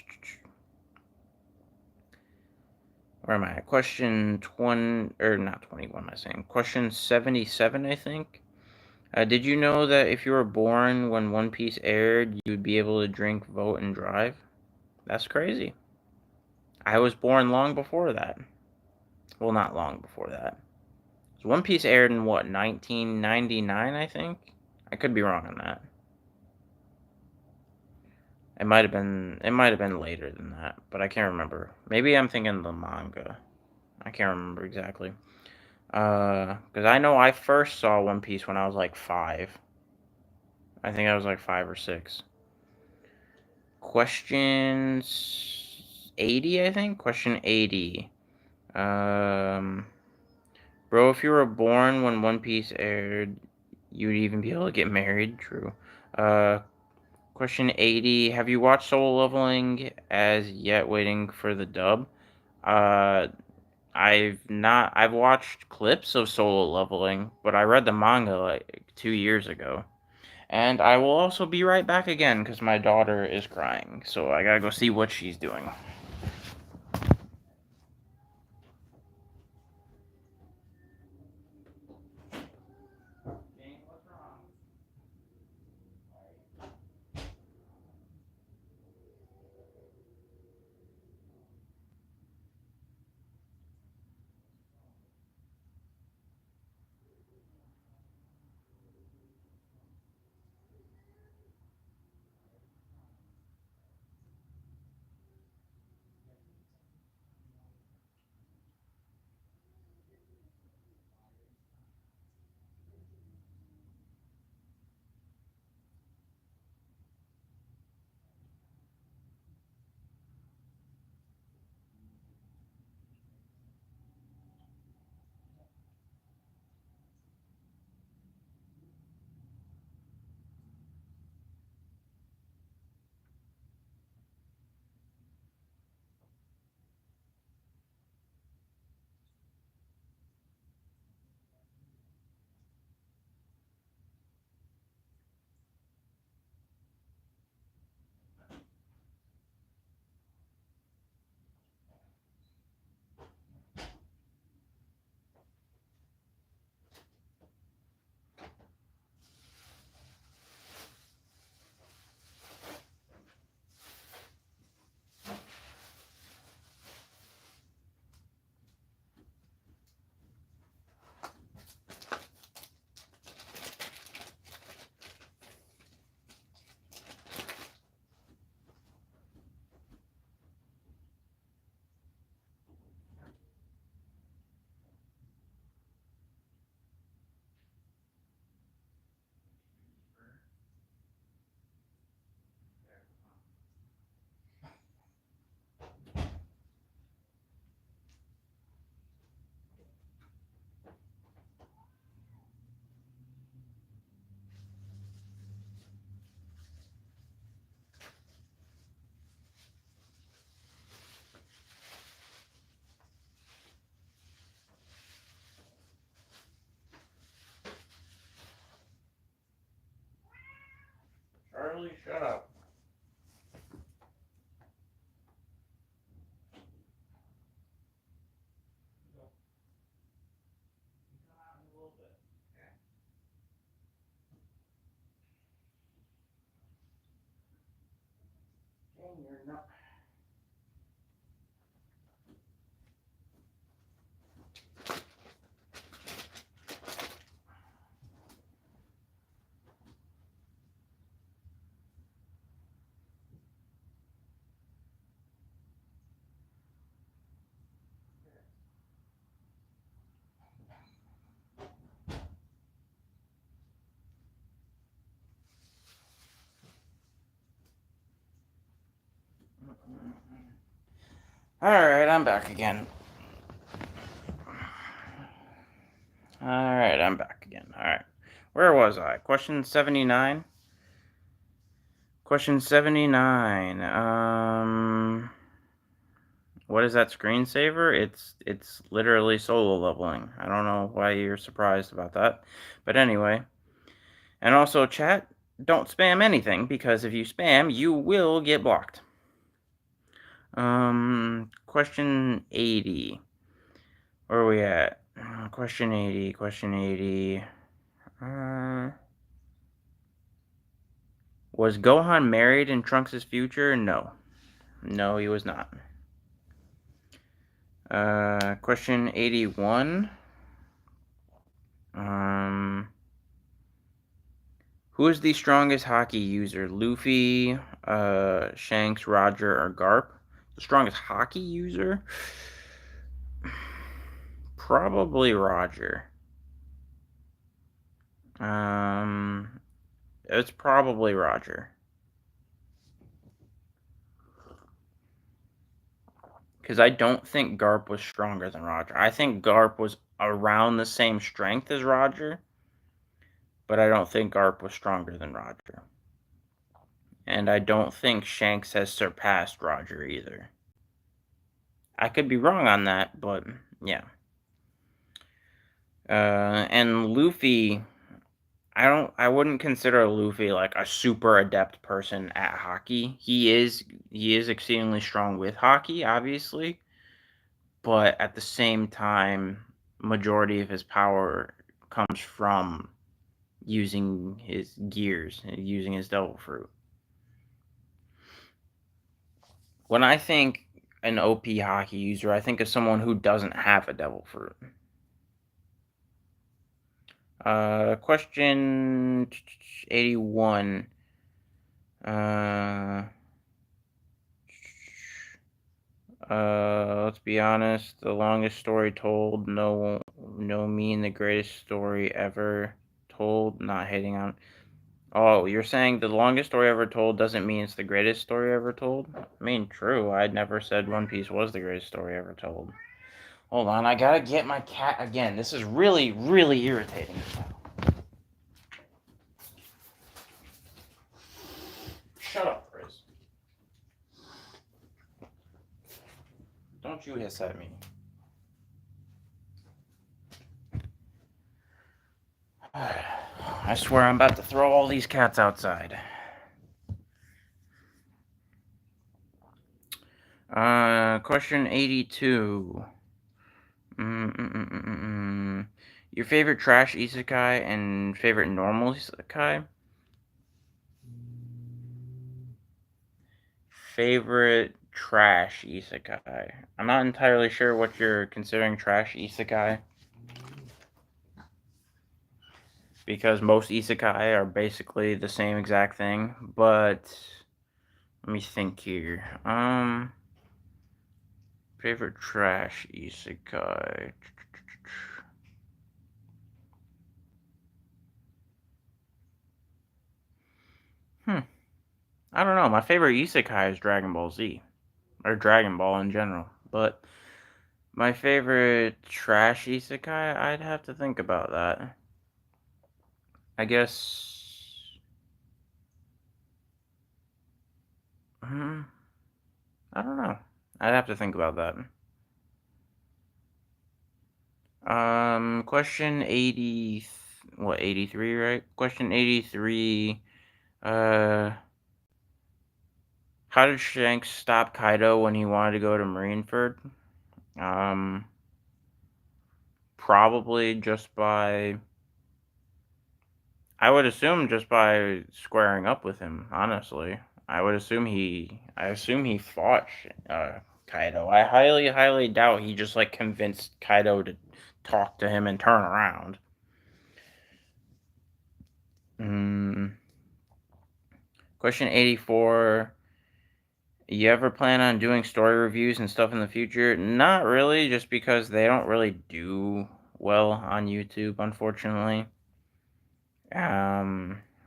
where am I at? Question 20, or not 20, what am I saying? Question 77, I think. Did you know that if you were born when One Piece aired, you would be able to drink, vote, and drive? That's crazy. I was born long before that. Well, not long before that. So One Piece aired in what, 1999, I think? I could be wrong on that. It might have been later than that, but I can't remember. Maybe I'm thinking the manga. I can't remember exactly. Because I know I first saw One Piece when I was like 5. I think I was like 5 or 6. Questions 80, I think? Question 80. Um, Bro, if you were born when One Piece aired, you would even be able to get married. True. Uh, Question 80. Have you watched Solo Leveling as yet, waiting for the dub? Uh, I've not. I've watched clips of Solo Leveling, but I read the manga like 2 years ago. And I will also be right back again because my daughter is crying, so I gotta go see what she's doing. Charlie, shut up. You're not. Alright, I'm back again. Alright, I'm back again. Alright. Where was I? Question 79? Question 79. What is that screensaver? It's literally solo leveling. I don't know why you're surprised about that. But anyway. And also, chat, don't spam anything, because if you spam, you will get blocked. Question 80. Where are we at? Question 80, question 80. Was Gohan married in Trunks' future? No. No, he was not. Question 81. Who is the strongest hockey user? Luffy, Shanks, Roger, or Garp? The strongest hockey user? Probably Roger. It's probably Roger. Because I don't think Garp was stronger than Roger. I think Garp was around the same strength as Roger, but I don't think Garp was stronger than Roger. And I don't think Shanks has surpassed Roger either. I could be wrong on that, but yeah. And Luffy, I wouldn't consider Luffy like a super adept person at hockey. He is exceedingly strong with hockey, obviously, but at the same time, majority of his power comes from using his gears, using his devil fruit. When I think an OP hockey user, I think of someone who doesn't have a devil fruit. Question 81. Let's be honest. The longest story told. No mean the greatest story ever told. Not hating on. Oh, you're saying the longest story ever told doesn't mean it's the greatest story ever told? I mean, true. I never said One Piece was the greatest story ever told. Hold on, I gotta get my cat again. This is really, really irritating. Shut up, Chris. Don't you hiss at me. I swear I'm about to throw all these cats outside. Question 82. Your favorite trash isekai and favorite normal isekai? Favorite trash isekai. I'm not entirely sure what you're considering trash isekai, because most isekai are basically the same exact thing, but let me think here. Favorite trash isekai. I don't know. My favorite isekai is Dragon Ball Z, or Dragon Ball in general. But my favorite trash isekai, I'd have to think about that. I guess. I don't know. I'd have to think about that. Question 80. What, 83, right? Question 83. How did Shanks stop Kaido when he wanted to go to Marineford? Probably just by, I would assume just by squaring up with him, honestly. I assume he fought Kaido. I highly, highly doubt he just like convinced Kaido to talk to him and turn around. Question 84. You ever plan on doing story reviews and stuff in the future? Not really, just because they don't really do well on YouTube, unfortunately.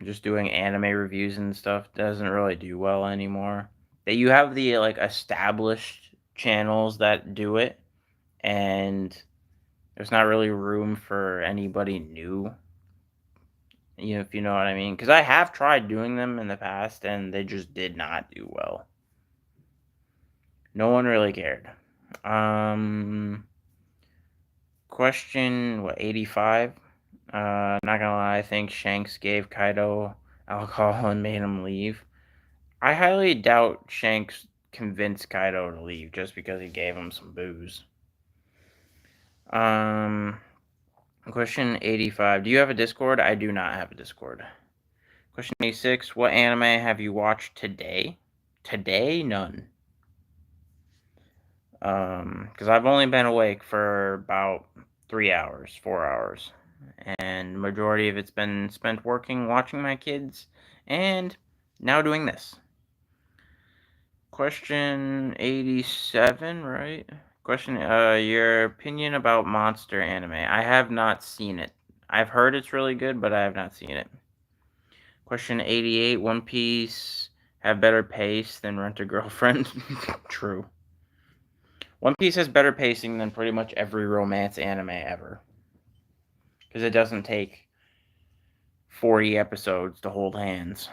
Just doing anime reviews and stuff doesn't really do well anymore. That you have the like established channels that do it, and there's not really room for anybody new. If you know what I mean. Because I have tried doing them in the past, and they just did not do well. No one really cared. Question 85. Not gonna lie, I think Shanks gave Kaido alcohol and made him leave. I highly doubt Shanks convinced Kaido to leave just because he gave him some booze. Question 85. Do you have a Discord? I do not have a Discord. Question 86. What anime have you watched today? Today? None. Because I've only been awake for about 3 hours, 4 hours. And the majority of it's been spent working, watching my kids, and now doing this. Question 87, right? Question, your opinion about Monster anime. I have not seen it. I've heard it's really good, but I have not seen it. Question 88, One Piece have better pace than Rent-a-Girlfriend? True. One Piece has better pacing than pretty much every romance anime ever. Because it doesn't take 40 episodes to hold hands.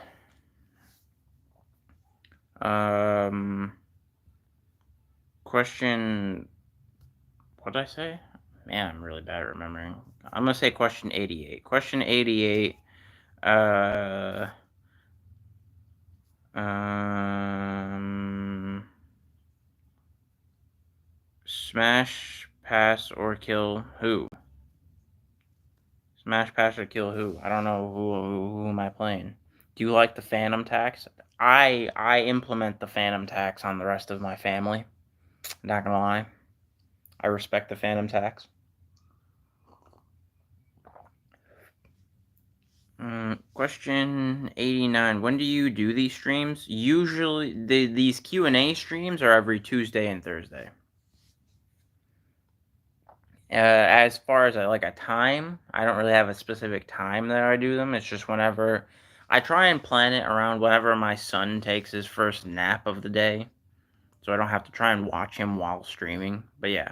Question, what did I say? Man, I'm really bad at remembering. I'm going to say question 88. Question 88, smash, pass, or kill who? Smash, pass, or kill who? I don't know who am I playing. Do you like the Phantom Tax? I implement the Phantom Tax on the rest of my family. Not gonna lie. I respect the Phantom Tax. Question 89. When do you do these streams? Usually, these Q&A streams are every Tuesday and Thursday. As far as like a time, I don't really have a specific time that I do them. It's just whenever I try and plan it around whenever my son takes his first nap of the day, so I don't have to try and watch him while streaming. But yeah,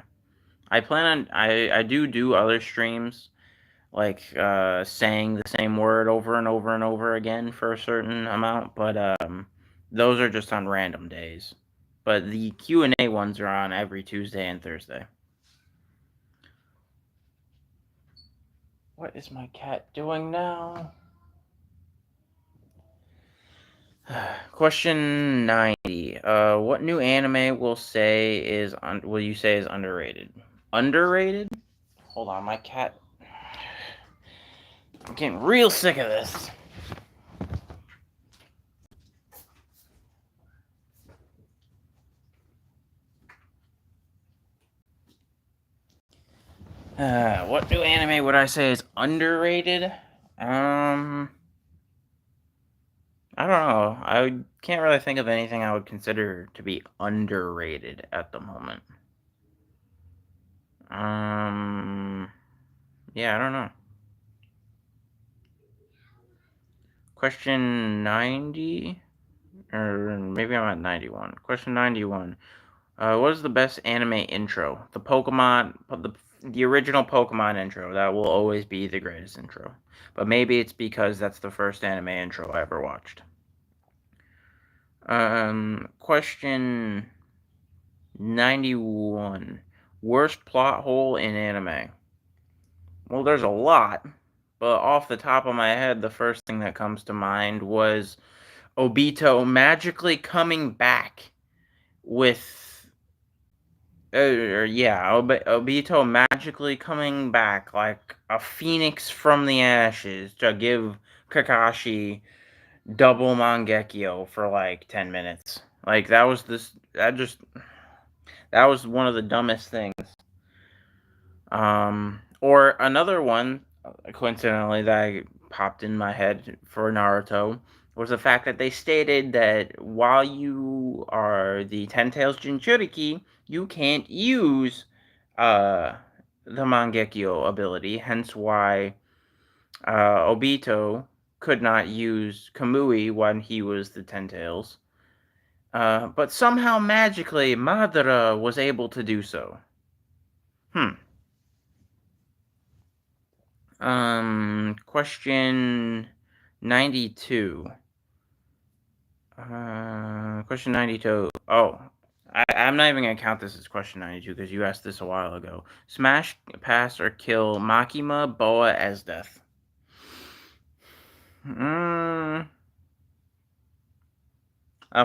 I plan on I do other streams like saying the same word over and over and over again for a certain amount, but those are just on random days. But the Q&A ones are on every Tuesday and Thursday. What is my cat doing now? Question 90. What new anime will you say is underrated? Underrated? Hold on, my cat. I'm getting real sick of this. What new anime would I say is underrated? I don't know. I can't really think of anything I would consider to be underrated at the moment. Yeah, I don't know. Question 90? Or maybe I'm at 91. Question 91. What is the best anime intro? The original Pokemon intro. That will always be the greatest intro. But maybe it's because that's the first anime intro I ever watched. Question 91. Worst plot hole in anime? Well, there's a lot, but off the top of my head, the first thing that comes to mind was Obito magically coming back with Obito magically coming back like a phoenix from the ashes to give Kakashi double Mangekyo for like 10 minutes. Like that was one of the dumbest things. Or another one, coincidentally, that popped in my head for Naruto was the fact that they stated that while you are the Ten Tails Jinchuriki, you can't use the Mangekyo ability, hence why Obito could not use Kamui when he was the Ten Tails. But somehow magically Madara was able to do so. Question 92. Question 92. Oh, I'm not even going to count this as question 92 because you asked this a while ago. Smash, pass, or kill Makima, Boa, Esdeath.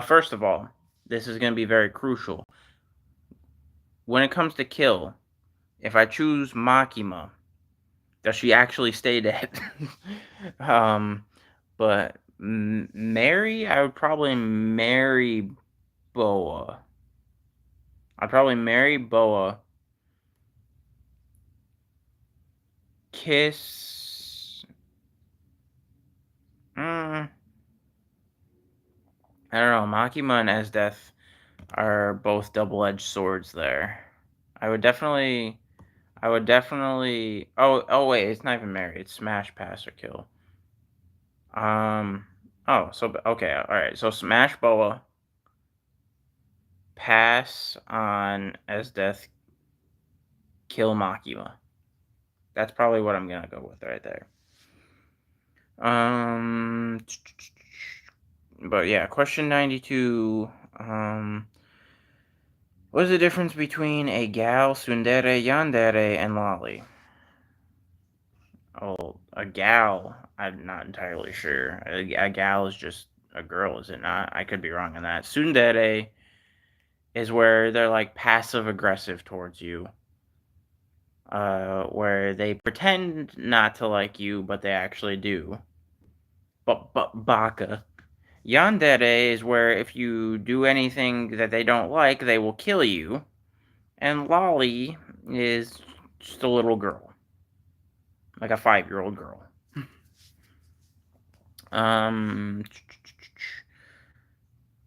First of all, this is going to be very crucial. When it comes to kill, if I choose Makima, does she actually stay dead? But marry, I would probably marry Boa. I'd probably marry Boa. Kiss. I don't know. Makima and Esdeath are both double-edged swords there. I would definitely. Oh wait, it's not even marry. It's smash, pass, or kill. Oh, so okay, all right. So smash Boa. Pass on Esdeath. Kill Makima. That's probably what I'm gonna go with right there. But yeah, question 92. What's the difference between a gal, tsundere, yandere, and loli? Oh, a gal, I'm not entirely sure. A gal is just a girl, is it not? I could be wrong on that. Tsundere is where they're like passive aggressive towards you. Where they pretend not to like you, but they actually do. But baka. Yandere is where if you do anything that they don't like, they will kill you. And loli is just a little girl. Like a 5-year-old girl.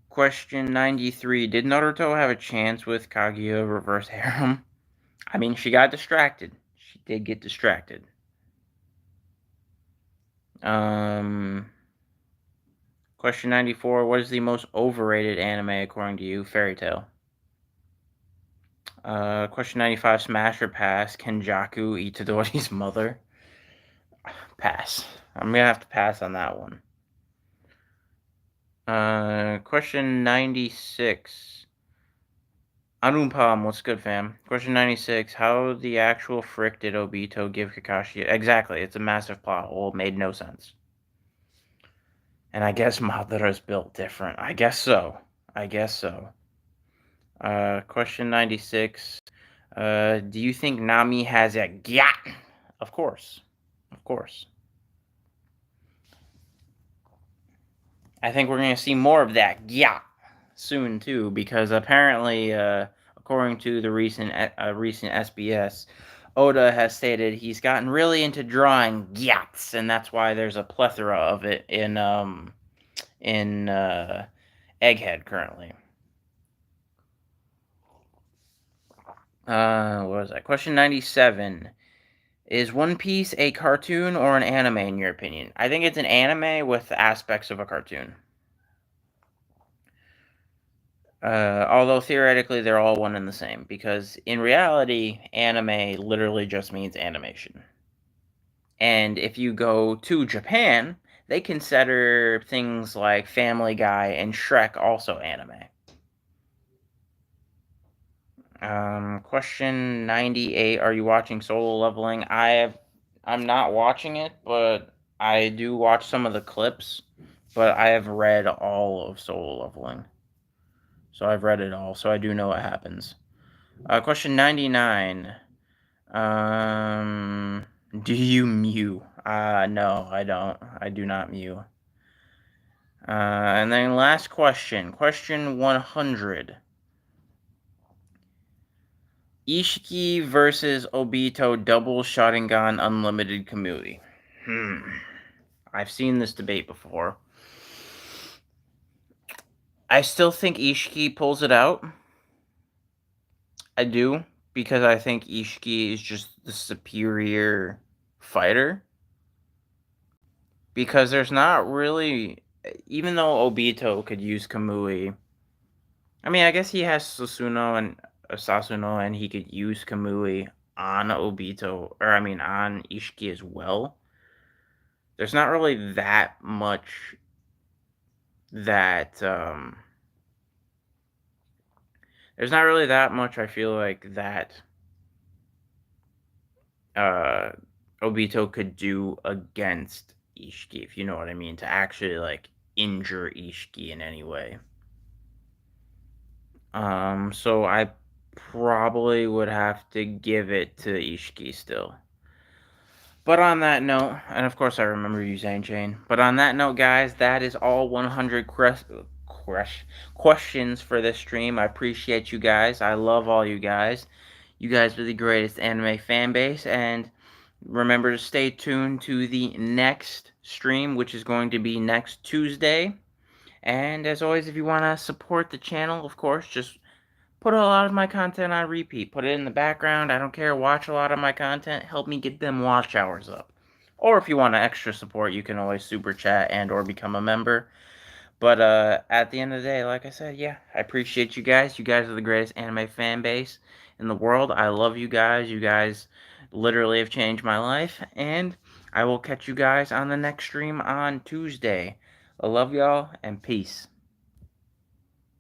Question 93. Did Naruto have a chance with Kaguya reverse harem? I mean, she got distracted. She did get distracted. Question 94. What is the most overrated anime according to you? Fairy Tail. Question 95. Smash or pass? Kenjaku Itadori's mother? Pass. I'm gonna have to pass on that one. Question 96. Anumpam, what's good, fam? Question 96. How the actual frick did Obito give Kakashi... Exactly, it's a massive plot hole. Made no sense. And I guess Madara's built different. I guess so. Question 96. Do you think Nami has a gyat? Of course. I think we're going to see more of that gyat soon, too, because apparently, according to the recent SBS, Oda has stated he's gotten really into drawing gyats, and that's why there's a plethora of it in Egghead currently. What was that? Question 97. Is One Piece a cartoon or an anime, in your opinion? I think it's an anime with aspects of a cartoon. Although theoretically they're all one and the same, because in reality, anime literally just means animation. And if you go to Japan, they consider things like Family Guy and Shrek also anime. Question 98. Are you watching Solo Leveling? I'm not watching it, but I do watch some of the clips. but I have read all of Solo Leveling. So I've read it all, so I do know what happens. Question 99. Do you Mew? No, I don't. I do not Mew. And then last question. Question 100. Ishiki versus Obito double Sharingan unlimited Kamui. I've seen this debate before. I still think Ishiki pulls it out. I do, because I think Ishiki is just the superior fighter. Because there's not really, even though Obito could use Kamui, I mean, I guess he has Sasuno and he could use Kamui on Obito, or I mean on Ishiki as well. There's not really that much that there's not really that much I feel like that Obito could do against Ishiki, if you know what I mean, to actually like injure Ishiki in any way. So I probably would have to give it to Ishiki still. But on that note, and of course I remember you saying Chain, but on that note, guys, that is all 100 questions for this stream. I appreciate you guys. I love all you guys. You guys are the greatest anime fan base, and remember to stay tuned to the next stream, which is going to be next Tuesday. And as always, if you want to support the channel, of course, just put a lot of my content on repeat. Put it in the background. I don't care. Watch a lot of my content. Help me get them watch hours up. Or if you want extra support, you can always super chat and or become a member. But at the end of the day, like I said, yeah, I appreciate you guys. You guys are the greatest anime fan base in the world. I love you guys. You guys literally have changed my life. And I will catch you guys on the next stream on Tuesday. I love y'all, and peace.